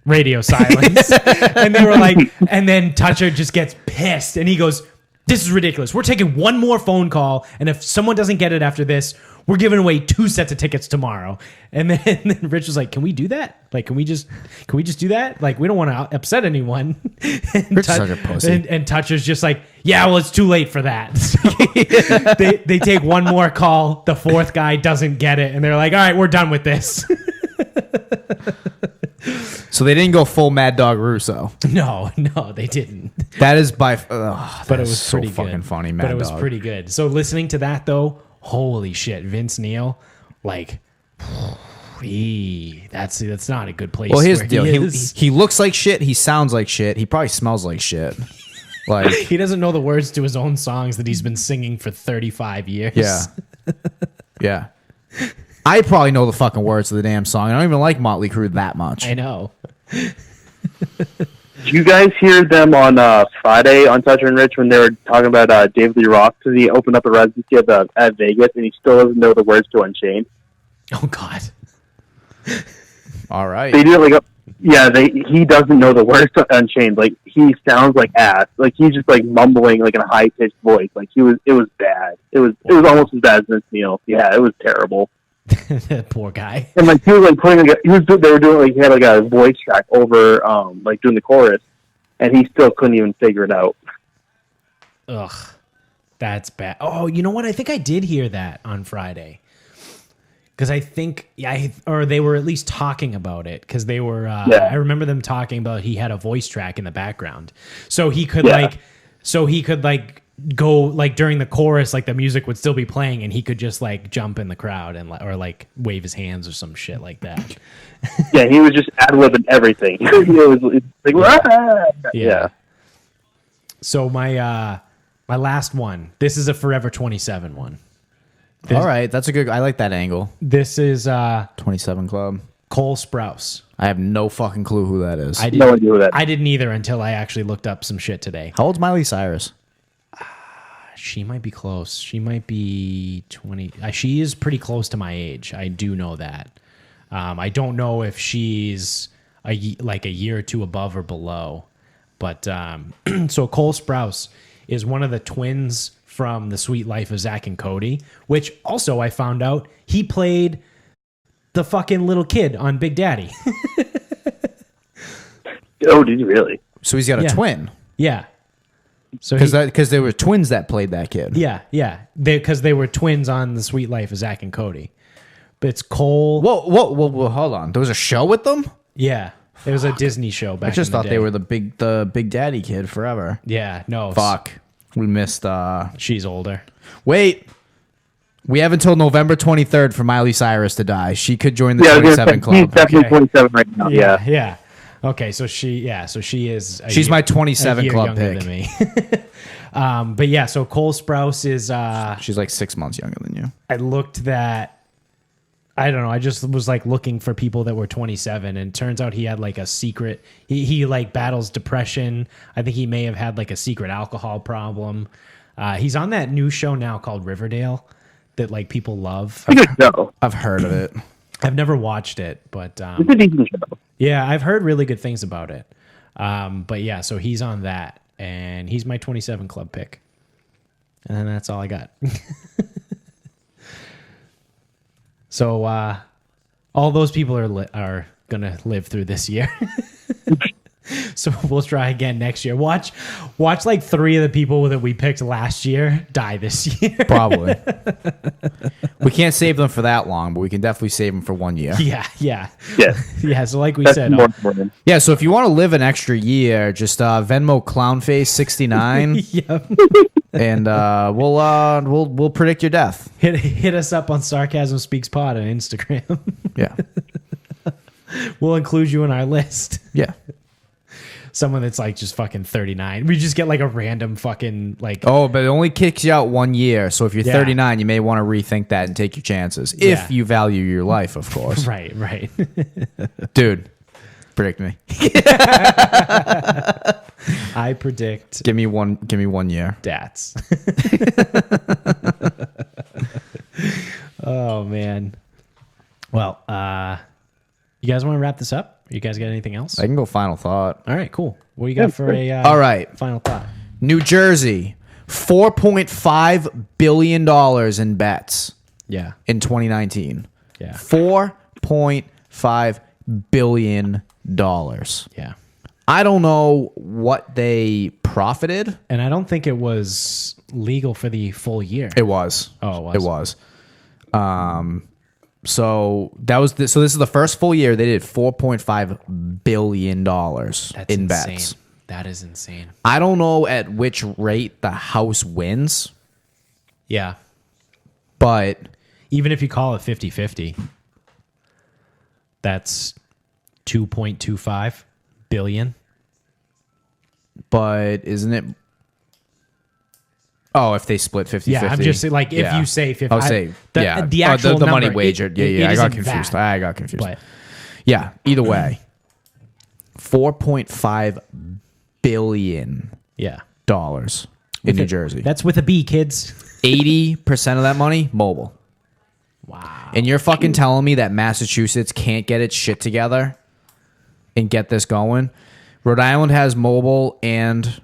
Radio silence. And they were like, and then Toucher just gets pissed and he goes, this is ridiculous. We're taking one more phone call, and if someone doesn't get it after this, we're giving away 2 sets of tickets tomorrow. And then Rich was like, can we do that? Like, can we just do that? Like, we don't want to upset anyone. Rich is such a pussy. And Toucher's just like, yeah, well, it's too late for that. So they take one more call. The 4th guy doesn't get it. And they're like, all right, we're done with this. So they didn't go full Mad Dog Russo. No, they didn't. That is but it was so pretty fucking good. funny, Mad But it was Dog. pretty good. So listening to that though, holy shit, Vince Neil, like, that's not a good place. Well, here's the deal. He is. He looks like shit. He sounds like shit. He probably smells like shit. Like He doesn't know the words to his own songs that he's been singing for 35 years. yeah, yeah. I probably know the fucking words to the damn song. I don't even like Motley Crue that much. I know. Did you guys hear them on Friday on Toucher and Rich when they were talking about David Lee Roth because he opened up a residency at Vegas and he still doesn't know the words to Unchained? Oh God. All right. They do he doesn't know the words to Unchained. Like, he sounds like ass. Like, he's just like mumbling like in a high pitched voice. Like, it was bad. It was almost as bad as Vince Neil. Yeah, it was terrible. That poor guy. And like he was like they were doing like he had like a voice track over like doing the chorus, and he still couldn't even figure it out. Ugh, that's bad. Oh, you know what? I think I did hear that on Friday because I think or they were at least talking about it because they were. I remember them talking about he had a voice track in the background, so he could go like during the chorus, like the music would still be playing and he could just like jump in the crowd and or like wave his hands or some shit like that. Yeah, he was just ad-libbing everything. It was like, yeah. So my last one, this is a Forever 27 one. All right, that's a good. I like that angle. This is 27 Club. Cole Sprouse. I have no fucking clue who that is. No idea who that is. I didn't either until I actually looked up some shit today. How old's Miley Cyrus? She might be close. She might be 20. She is pretty close to my age. I do know that. I don't know if she's a year or two above or below. But so Cole Sprouse is one of the twins from The Sweet Life of Zach and Cody, which also I found out he played the fucking little kid on Big Daddy. Oh, did you really? So he's got a twin. Yeah. So because there were twins that played that kid. Yeah. Because they were twins on The Sweet Life of Zach and Cody. But it's Cole. Whoa, hold on. There was a show with them? Yeah. It was a Disney show back in the day. I just thought they were the Big Daddy kid forever. Yeah, no. Fuck. We missed she's older. Wait. We have until November 23rd for Miley Cyrus to die. She could join the 27 Club. He's definitely 27 right now. Yeah. Okay, so she is. She's my 27 club pick. Than me. But yeah, so Cole Sprouse is. She's like 6 months younger than you. I looked that. I don't know. I just was like looking for people that were 27, and it turns out he had like a secret. He like battles depression. I think he may have had like a secret alcohol problem. He's on that new show now called Riverdale that like people love. I've heard of it. I've never watched it, but it's a decent show. Yeah, I've heard really good things about it. But yeah, so he's on that, and he's my 27 club pick. And then that's all I got. So all those people are gonna live through this year. So we'll try again next year. Watch like 3 of the people that we picked last year die this year. Probably. We can't save them for that long, but we can definitely save them for 1 year. Yeah. Yeah. So like we That's said, more important. Yeah. So if you want to live an extra year, just Venmo Clownface69. Yep. And we'll predict your death. Hit us up on Sarcasm Speaks Pod on Instagram. Yeah. We'll include you in our list. Yeah. Someone that's like just fucking 39. We just get like a random fucking like. Oh, but it only kicks you out 1 year. So if you're 39, you may want to rethink that and take your chances. If you value your life, of course. Right. Dude, predict me. I predict. Give me 1 year. Dats. Oh man. Well, you guys want to wrap this up? You guys got anything else? I can go final thought. All right, cool. What do you got for a all right final thought? New Jersey, $4.5 billion in bets. Yeah. In 2019. Yeah. $4.5 billion. Yeah. I don't know what they profited. And I don't think it was legal for the full year. It was. Oh, it was. It was. So this is the first full year they did $4.5 billion That's in insane. bets. That is insane. I don't know at which rate the house wins, Yeah. but Even if you call it 50-50, that's 2.25 billion. But isn't it? Oh, if they split 50-50. Yeah, I'm just saying, like, if you say 50, I'll say, yeah. the actual the money number, wagered. it I got isn't confused. that, I got confused. But Yeah, either way, $4.5 billion yeah, in New Jersey. That's with a B, kids. 80% of that money, mobile. Wow. And you're fucking telling me that Massachusetts can't get its shit together and get this going? Rhode Island has mobile and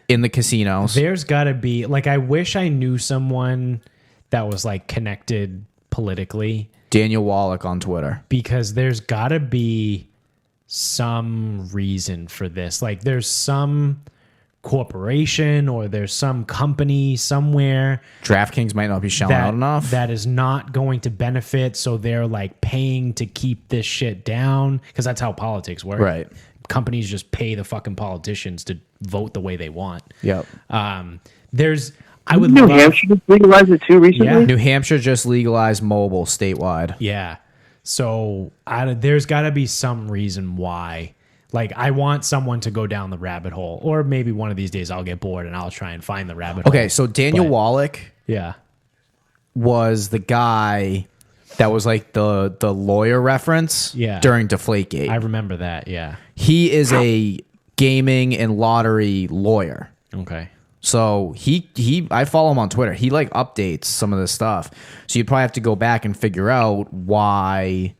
in the casinos. There's got to be, like, I wish I knew someone that was, like, connected politically. Daniel Wallach on Twitter. Because there's got to be some reason for this. Like, there's some corporation or there's some company somewhere DraftKings might not be shelling out enough. that is not going to benefit, so they're like paying to keep this shit down, because that's how politics work. Right. Companies just pay the fucking politicians to vote the way they want. Yep. There's I would New love, Hampshire just legalized it too recently. Yeah. New Hampshire just legalized mobile statewide. Yeah. So there's got to be some reason why. Like, I want someone to go down the rabbit hole, or maybe one of these days I'll get bored and I'll try and find the rabbit hole. Okay, so Daniel Wallach Yeah. was the guy that was like the lawyer reference during Deflategate. I remember that. Yeah. He is a gaming and lottery lawyer. Okay. So I follow him on Twitter. He like updates some of this stuff. So you'd probably have to go back and figure out why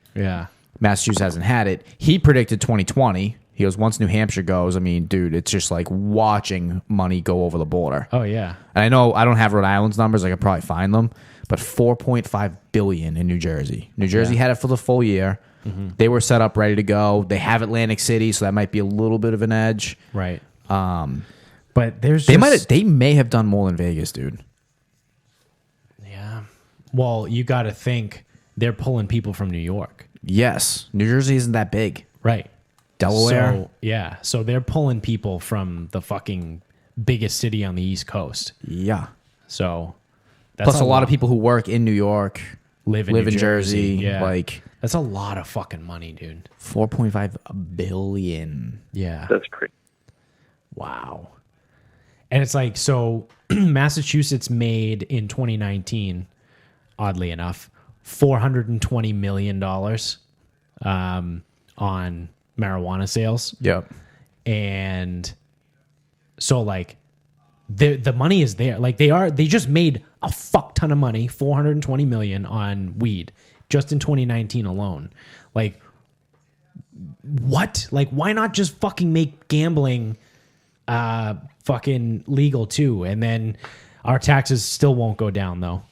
Massachusetts hasn't had it. He predicted 2020. He goes, once New Hampshire goes, I mean, dude, it's just like watching money go over the border. Oh yeah. And I know I don't have Rhode Island's numbers. I could probably find them, but 4.5 billion in New Jersey. New Jersey had it for the full year. Mm-hmm. They were set up, ready to go. They have Atlantic City, so that might be a little bit of an edge. Right. But they may have done more than Vegas, dude. Yeah. Well, you got to think they're pulling people from New York. Yes. New Jersey isn't that big. Right. Delaware. So, yeah. So they're pulling people from the fucking biggest city on the East Coast. Yeah. So that's plus a lot of people who work in New York live in Jersey. Yeah. Like, that's a lot of fucking money, dude. 4.5 billion. Yeah. That's crazy. Wow. And it's like, so Massachusetts made in 2019, oddly enough, $420 million on marijuana sales. Yep. And so like the money is there. Like they just made a fuck ton of money, 420 million on weed just in 2019 alone. Like what? Like why not just fucking make gambling fucking legal too? And then our taxes still won't go down though.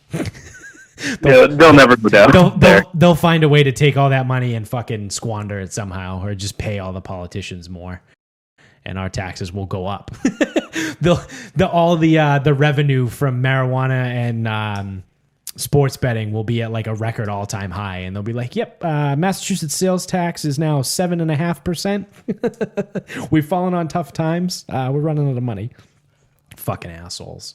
They'll never go down. They'll find a way to take all that money and fucking squander it somehow, or just pay all the politicians more, and our taxes will go up. All the revenue from marijuana and sports betting will be at like a record all-time high, and they'll be like, "Yep, Massachusetts sales tax is now 7.5%. We've fallen on tough times. We're running out of money. Fucking assholes."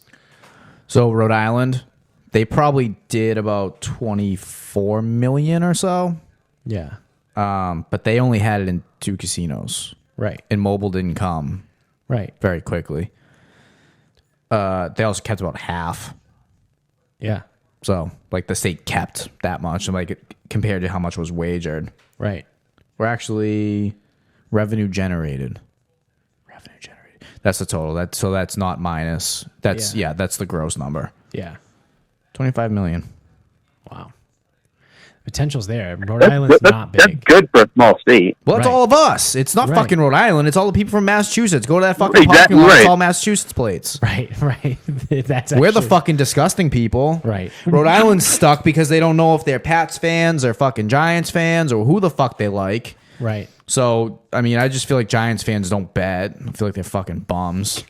So Rhode Island, they probably did about 24 million or so. Yeah. But they only had it in 2 casinos. Right. And mobile didn't come. Right. Very quickly. They also kept about half. Yeah. So, like, the state kept that much, and like compared to how much was wagered. Right. We're actually revenue generated. revenue generated. That's the total. That's not minus. That's that's the gross number. Yeah. 25 million. Wow. Potential's there. Rhode Island's not big. That's good for a small state. Well, it's all of us. It's not fucking Rhode Island. It's all the people from Massachusetts. Go to that fucking Exactly parking lot. It's all Massachusetts plates. Right. We're the fucking disgusting people. Right. Rhode Island's stuck because they don't know if they're Pats fans or fucking Giants fans or who the fuck they like. Right. So, I mean, I just feel like Giants fans don't bet. I feel like they're fucking bums.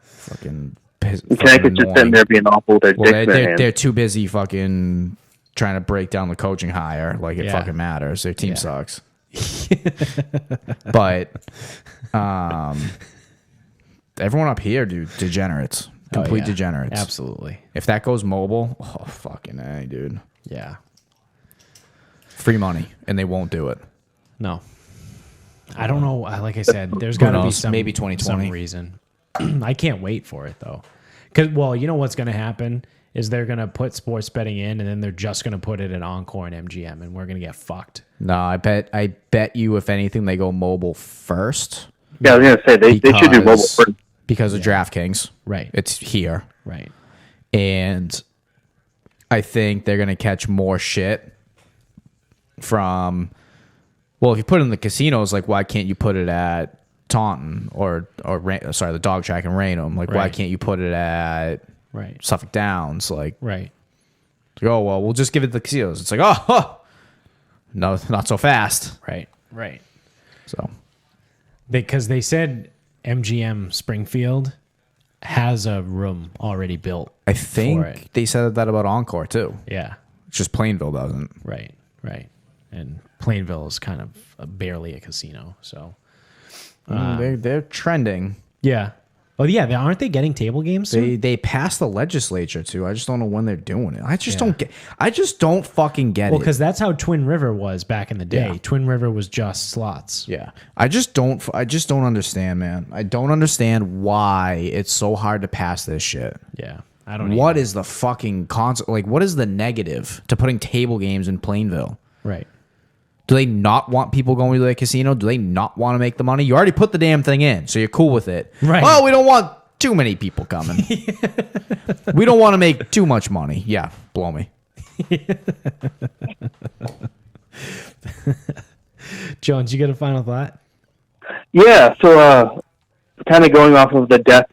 Fucking Connecticut's just sitting there being awful with their dicks. They're too busy fucking trying to break down the coaching hire like it fucking matters. Their team sucks. But everyone up here, dude, degenerates. Complete degenerates. Absolutely. If that goes mobile, oh fucking A, dude. Yeah. Free money, and they won't do it. No. I don't know. Like I said, there's got to be some maybe 2020 some reason. I can't wait for it though. Cause you know what's going to happen is they're going to put sports betting in, and then they're just going to put it at Encore and MGM, and we're going to get fucked. No, I bet you if anything they go mobile first. Yeah, I was going to say they should do mobile first because of DraftKings. Right. It's here. Right. And I think they're going to catch more shit from, well, if you put it in the casinos, like why can't you put it at Taunton or the Dog Track and Raynham? Like why can't you put it at Suffolk Downs? Like oh well, we'll just give it to the casinos. It's like oh no, not so fast. Right. So because they said MGM Springfield has a room already built. I think they said that about Encore too. Yeah, it's just Plainville doesn't. Right. And Plainville is kind of barely a casino, so they're trending. Yeah. Oh yeah, aren't they getting table games soon? They passed the legislature too. I just don't know when they're doing it. I just don't fucking get it. Well, because that's how Twin River was back in the day. Yeah. Twin River was just slots. Yeah. I just don't understand, man. I don't understand why it's so hard to pass this shit. Yeah. I don't know. What is the fucking concept? Like, what is the negative to putting table games in Plainville? Right. Do they not want people going to the casino? Do they not want to make the money? You already put the damn thing in, so you're cool with it. Right. Oh, we don't want too many people coming. We don't want to make too much money. Yeah, blow me. Jones, you got a final thought? Yeah, so kind of going off of the death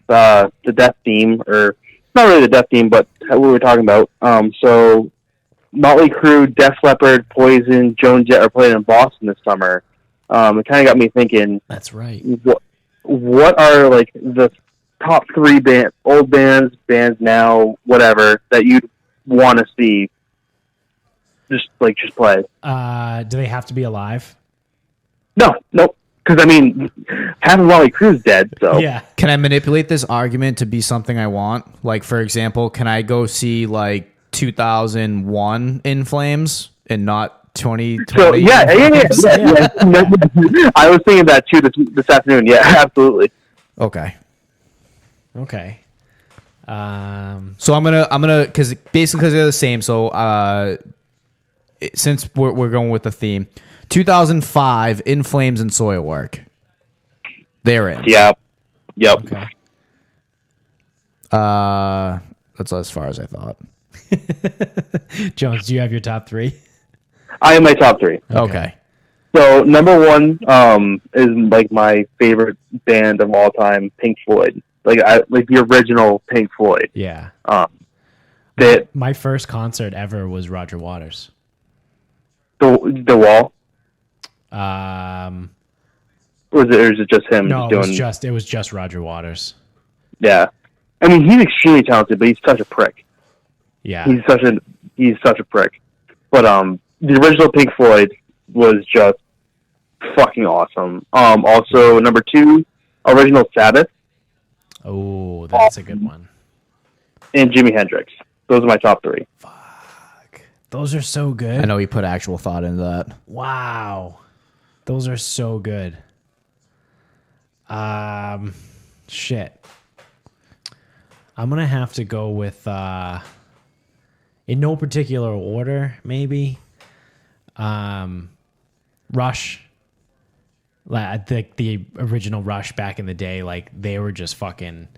theme, or not really the death theme, but what we were talking about. So Motley Crue, Def Leppard, Poison, Joan Jett are playing in Boston this summer. It kind of got me thinking. That's right. What are like the top three old bands now, whatever, that you'd want to see? Just play. Do they have to be alive? No. Because I mean, half of Motley Crue's dead. So yeah. Can I manipulate this argument to be something I want? Like, for example, can I go see like 2001 In Flames and not 2020? So yeah. I was thinking that too this afternoon. Yeah, absolutely. Okay. So I'm gonna because they're the same. So since we're going with the theme, 2005 In Flames and Soilwork. They're in. Yeah. Yep. Okay. That's as far as I thought. Jones, do you have your top three? I have my top three. Okay. So number one is like my favorite band of all time, Pink Floyd. Like the original Pink Floyd. Yeah. My first concert ever was Roger Waters. The Wall. Or is it just him? No, it was just Roger Waters. Yeah. I mean, he's extremely talented, but he's such a prick. Yeah. He's such a prick. But the original Pink Floyd was just fucking awesome. Also number two, original Sabbath. Oh, that's a good one. And Jimi Hendrix. Those are my top three. Fuck. Those are so good. I know you put actual thought into that. Wow. Those are so good. Shit. I'm going to have to go with, in no particular order, maybe. Rush. Like the original Rush back in the day, like they were just fucking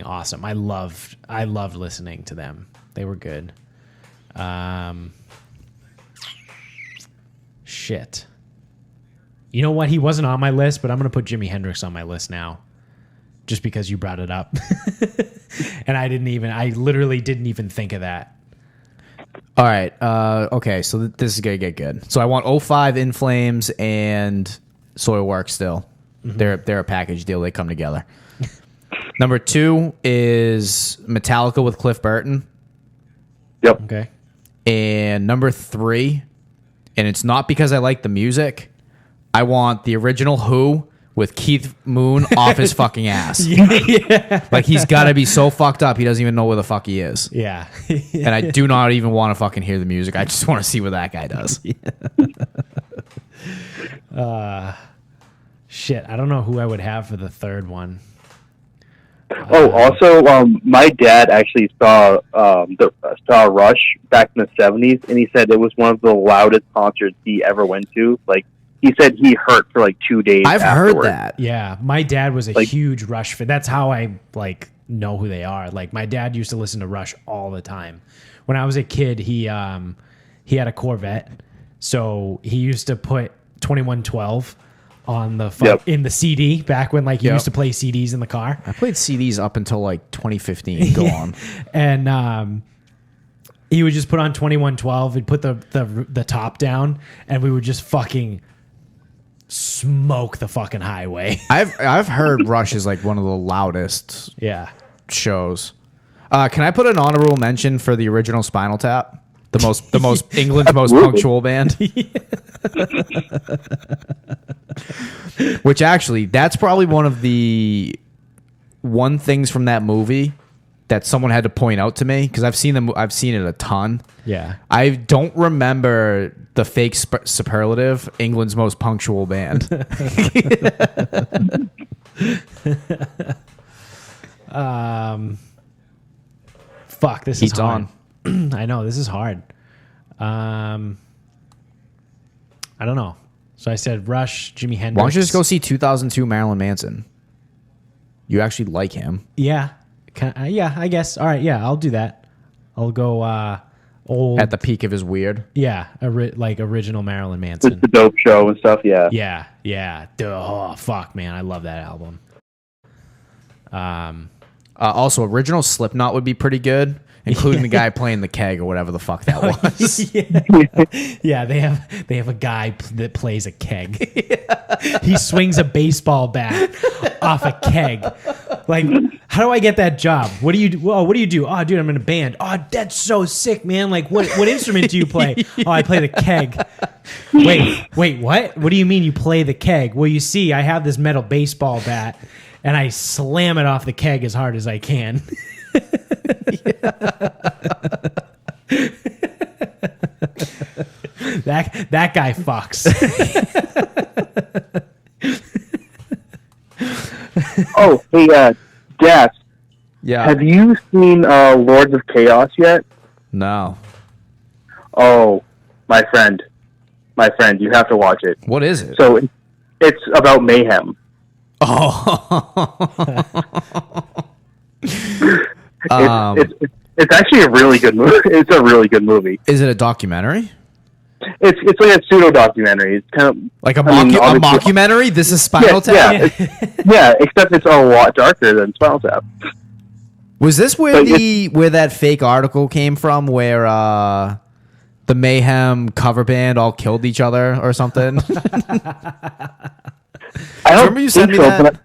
awesome. I loved listening to them. They were good. Shit. You know what? He wasn't on my list, but I'm going to put Jimi Hendrix on my list now. Just because you brought it up. And I literally didn't even think of that. All right. Okay, so this is going to get good. So I want '05 In Flames and Soilwork still. Mm-hmm. They're a package deal. They come together. Number 2 is Metallica with Cliff Burton. Yep. Okay. And number 3, and it's not because I like the music, I want the original Who with Keith Moon off his fucking ass. Yeah. Like, he's got to be so fucked up, he doesn't even know where the fuck he is. Yeah. And I do not even want to fucking hear the music. I just want to see what that guy does. Shit, I don't know who I would have for the third one. Also, my dad actually saw Rush back in the 70s, and he said it was one of the loudest concerts he ever went to. Like, he said he hurt for like 2 days. I've heard that. Yeah, my dad was a huge Rush fan. That's how I know who they are. Like, my dad used to listen to Rush all the time. When I was a kid, he had a Corvette, so he used to put 2112 on the in the CD back when you used to play CDs in the car. I played CDs up until 2015. Go on. And he would just put on 2112. He'd put the top down, and we would just fucking smoke the fucking highway. I've heard Rush is one of the loudest shows. Can I put an honorable mention for the original Spinal Tap? The most England's most punctual band. Which actually, that's probably one of the things from that movie that someone had to point out to me, because I've seen it a ton. Yeah. I don't remember the fake superlative England's most punctual band. Fuck, this is hard. On. I know, this is hard. I don't know. So I said Rush, Jimi Hendrix. Why don't you just go see 2002 Marilyn Manson? You actually like him. Yeah. Yeah, I guess. All right, yeah, I'll do that. I'll go old. At the peak of his weird. Yeah, original Marilyn Manson. It's the Dope Show and stuff, yeah. Yeah. Oh, fuck, man. I love that album. Also, original Slipknot would be pretty good, including the guy playing the keg or whatever the fuck that was. Yeah, they have a guy that plays a keg. He swings a baseball bat off a keg. Like, how do I get that job? What do you do? Oh, what do you do? Oh, dude, I'm in a band. Oh, that's so sick, man. Like, what instrument do you play? Oh, I play the keg. Wait, what? What do you mean you play the keg? Well, you see, I have this metal baseball bat, and I slam it off the keg as hard as I can. That guy fucks. Oh, hey, Gas. Yeah. Have you seen Lords of Chaos yet? No. Oh, my friend, you have to watch it. What is it? So it's about mayhem. Oh. It's actually a really good movie. It's a really good movie. Is it a documentary? It's like a pseudo documentary. It's kind of like a mockumentary. This is Spinal Tap. Yeah, except it's a lot darker than Spinal Tap. Was this where where that fake article came from, where the Mayhem cover band all killed each other or something? I don't remember you sent me that.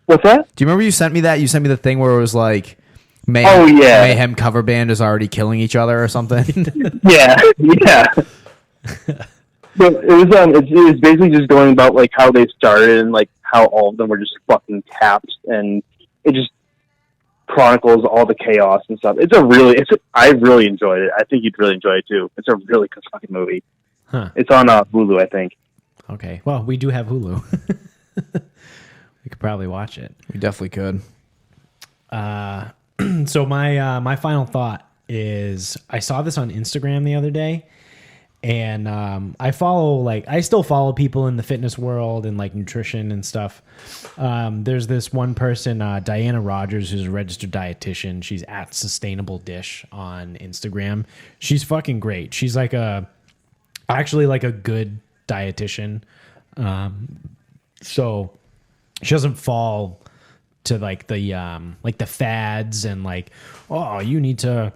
What's that? Do you remember you sent me that? You sent me the thing where it was like, Mayhem cover band is already killing each other or something. yeah. But it was basically just going about like how they started and like how all of them were just fucking tapped, and it just chronicles all the chaos and stuff. I really enjoyed it. I think you'd really enjoy it too. It's a really good fucking movie. Huh. It's on Hulu, I think. Okay. Well, we do have Hulu. We could probably watch it. We definitely could. So my final thought is, I saw this on Instagram the other day, And I still follow people in the fitness world and like nutrition and stuff. There's this one person, Diana Rogers, who's a registered dietitian. She's at Sustainable Dish on Instagram. She's fucking great. She's actually like a good dietitian. So she doesn't fall to like the fads and like, oh, you need to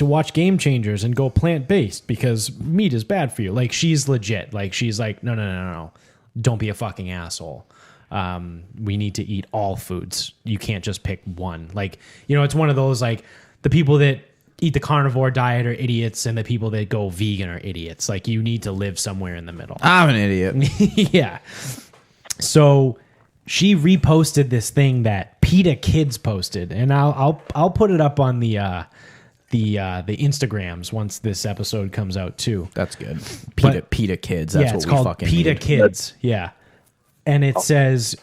watch Game Changers and go plant-based because meat is bad for you. Like, she's legit. Like, she's like, no. Don't be a fucking asshole. We need to eat all foods. You can't just pick one. Like, it's one of those, like, the people that eat the carnivore diet are idiots and the people that go vegan are idiots. Like, you need to live somewhere in the middle. I'm an idiot. Yeah. So she reposted this thing that PETA Kids posted, and I'll put it up on the Instagrams once this episode comes out too. That's good. PETA Kids. That's it's what we called fucking PETA need. Kids. Yeah. And it says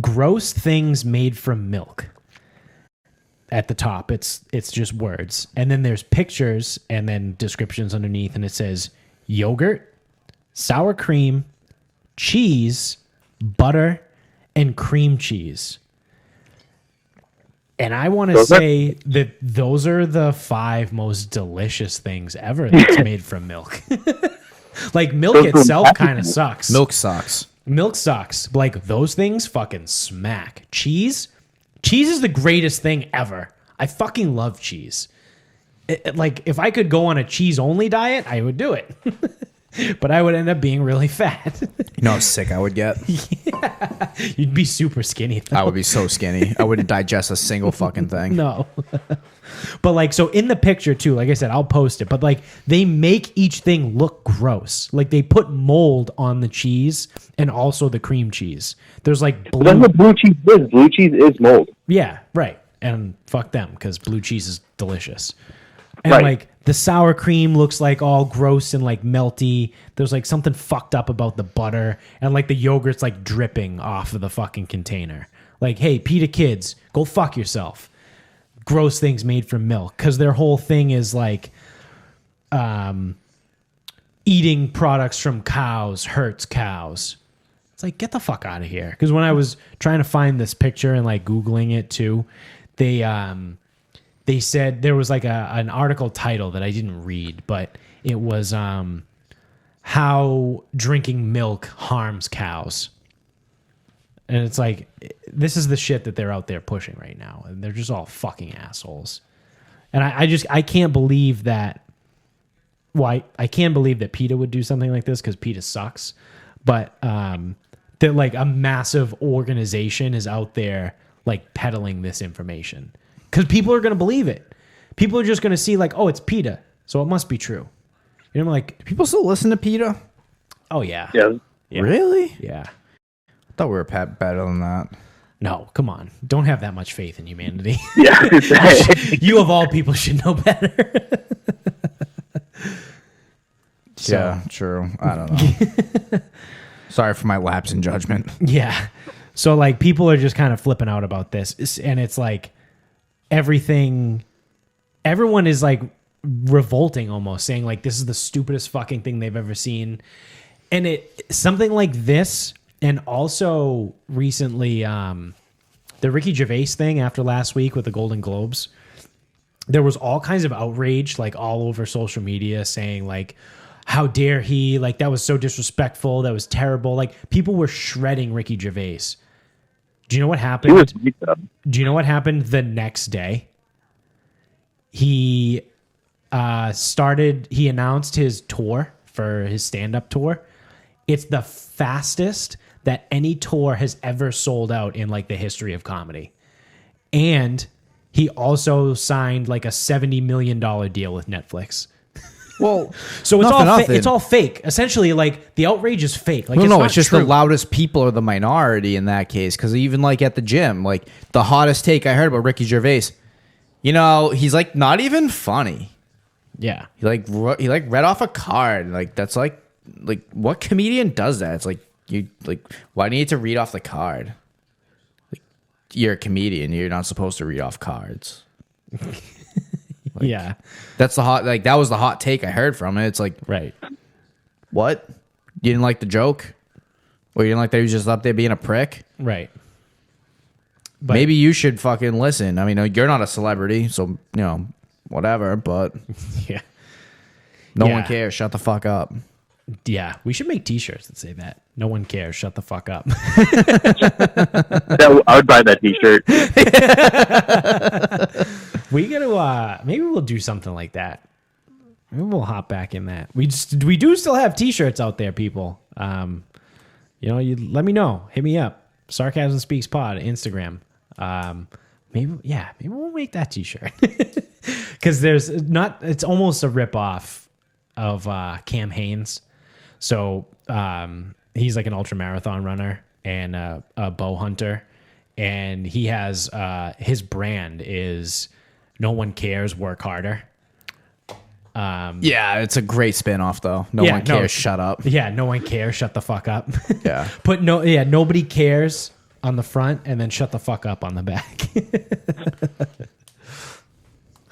gross things made from milk. At the top, it's just words. And then there's pictures and then descriptions underneath, and it says yogurt, sour cream, cheese, butter, and cream cheese. And I want to say that those are the 5 most delicious things ever that's made from milk. Like, milk itself kind of sucks. Milk sucks. Milk sucks. Like, those things fucking smack. Cheese is the greatest thing ever. I fucking love cheese. Like, if I could go on a cheese-only diet, I would do it. But I would end up being really fat. You know how sick I would get? Yeah. You'd be super skinny, though. I would be so skinny. I wouldn't digest a single fucking thing. No. But, like, so in the picture, too, like I said, I'll post it. But, like, they make each thing look gross. Like, they put mold on the cheese and also the cream cheese. There's, like, blue. That's what blue cheese is. Blue cheese is mold. Yeah, right. And fuck them, because blue cheese is delicious. And, right. like, the sour cream looks like all gross and like melty. There's like something fucked up about the butter, and like the yogurt's like dripping off of the fucking container. Like, hey, PETA Kids, go fuck yourself. Gross things made from milk, because their whole thing is like eating products from cows hurts cows. It's like, get the fuck out of here. Because when I was trying to find this picture and like Googling it too, they said there was like an article title that I didn't read, but it was how drinking milk harms cows. And it's like, this is the shit that they're out there pushing right now. And they're just all fucking assholes. And I can't believe that. Well, I can't believe that PETA would do something like this, because PETA sucks. But that like a massive organization is out there like peddling this information. Because people are going to believe it. People are just going to see like, oh, it's PETA, so it must be true. You know, like, do people still listen to PETA? Oh, yeah. Yeah. Really? Yeah. I thought we were better than that. No, come on. Don't have that much faith in humanity. Yeah. You of all people should know better. Yeah, true. I don't know. Sorry for my lapse in judgment. Yeah. So like, people are just kind of flipping out about this, and it's like everyone is like revolting, almost saying like, this is the stupidest fucking thing they've ever seen. And something like this, and also recently the Ricky Gervais thing after last week with the Golden Globes, there was all kinds of outrage like all over social media saying like, how dare he, like, that was so disrespectful, that was terrible. Like, people were shredding Ricky Gervais. Do you know what happened? Do you know what happened the next day? He announced his tour for his stand-up tour. It's the fastest that any tour has ever sold out in like the history of comedy. And he also signed like a $70 million deal with Netflix. Well, so it's all fake. Essentially, like, the outrage is fake. Like, it's just true. The loudest people are the minority in that case. Because even like at the gym, like the hottest take I heard about Ricky Gervais, you know, he's like not even funny. Yeah, he read off a card. Like, that's like what comedian does that? It's like, you like, why do you need to read off the card? Like, you're a comedian. You're not supposed to read off cards. Like, yeah, that was the hot take I heard from it. It's like, right. What? You didn't like the joke? Or you didn't like that he was just up there being a prick? Right. But maybe you should fucking listen. I mean, you're not a celebrity, so, whatever, but yeah. No one cares. Shut the fuck up. Yeah, we should make T-shirts that say that. No one cares. Shut the fuck up. I would buy that T-shirt. We gotta. Maybe we'll do something like that. Maybe we'll hop back in that. We do still have T-shirts out there, people. You let me know. Hit me up. Sarcasm Speaks Pod Instagram. Maybe we'll make that T-shirt because it's almost a rip-off of Cam Hanes. So he's like an ultra marathon runner and a bow hunter, and he has his brand is "No one cares, work harder." Yeah, it's a great spin-off though. No one cares, shut up. Yeah, no one cares, shut the fuck up. Yeah. Nobody cares on the front and then shut the fuck up on the back.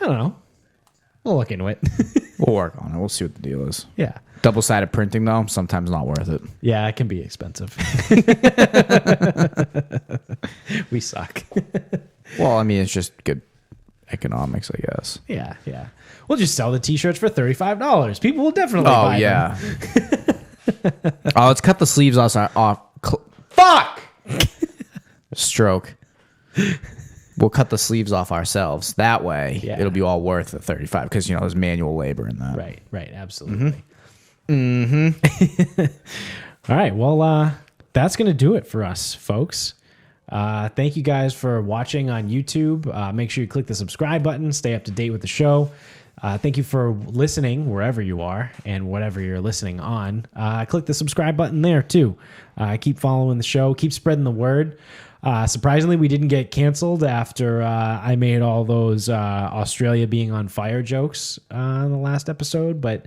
I don't know. We'll look into it. We'll work on it. We'll see what the deal is. Yeah. Double-sided printing though, sometimes not worth it. Yeah, it can be expensive. We suck. Well, I mean, it's just good economics, I guess. Yeah. We'll just sell the T-shirts for $35. People will definitely buy them. Oh, let's cut the sleeves off. Fuck! Stroke. We'll cut the sleeves off ourselves. That way, it'll be all worth the $35 because there's manual labor in that. Right. Absolutely. Mm-hmm. All right. Well, that's gonna do it for us, folks. Thank you guys for watching on YouTube. Make sure you click the subscribe button. Stay up to date with the show. Thank you for listening wherever you are and whatever you're listening on. Click the subscribe button there too. Keep following the show. Keep spreading the word. Surprisingly, we didn't get canceled after I made all those Australia being on fire jokes in the last episode. But,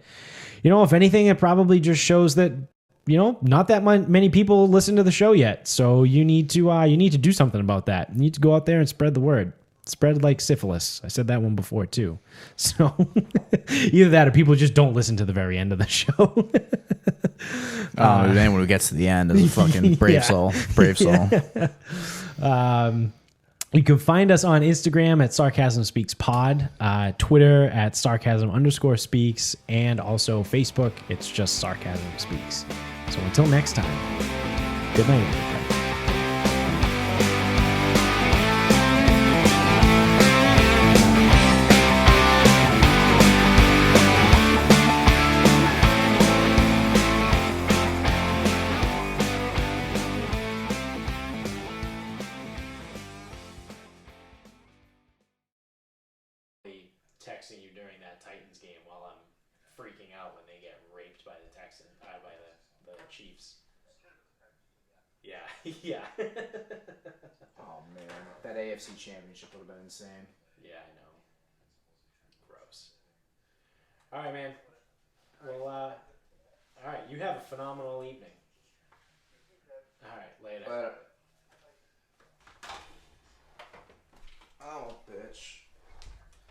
if anything, it probably just shows that, not that many people listen to the show yet. So you need to do something about that. You need to go out there and spread the word. Spread like syphilis. I said that one before too. So either that or people just don't listen to the very end of the show. Anyone who gets to the end is a fucking brave soul. Brave soul. You can find us on Instagram at Sarcasm Speaks Pod, Twitter at Sarcasm_speaks, and also Facebook. It's just Sarcasm Speaks. So until next time, good night, everybody. Texting you during that Titans game while I'm freaking out when they get raped by the Chiefs. Yeah. Oh man, that AFC Championship would have been insane. Yeah, I know. Gross. All right, man. Well, all right. You have a phenomenal evening.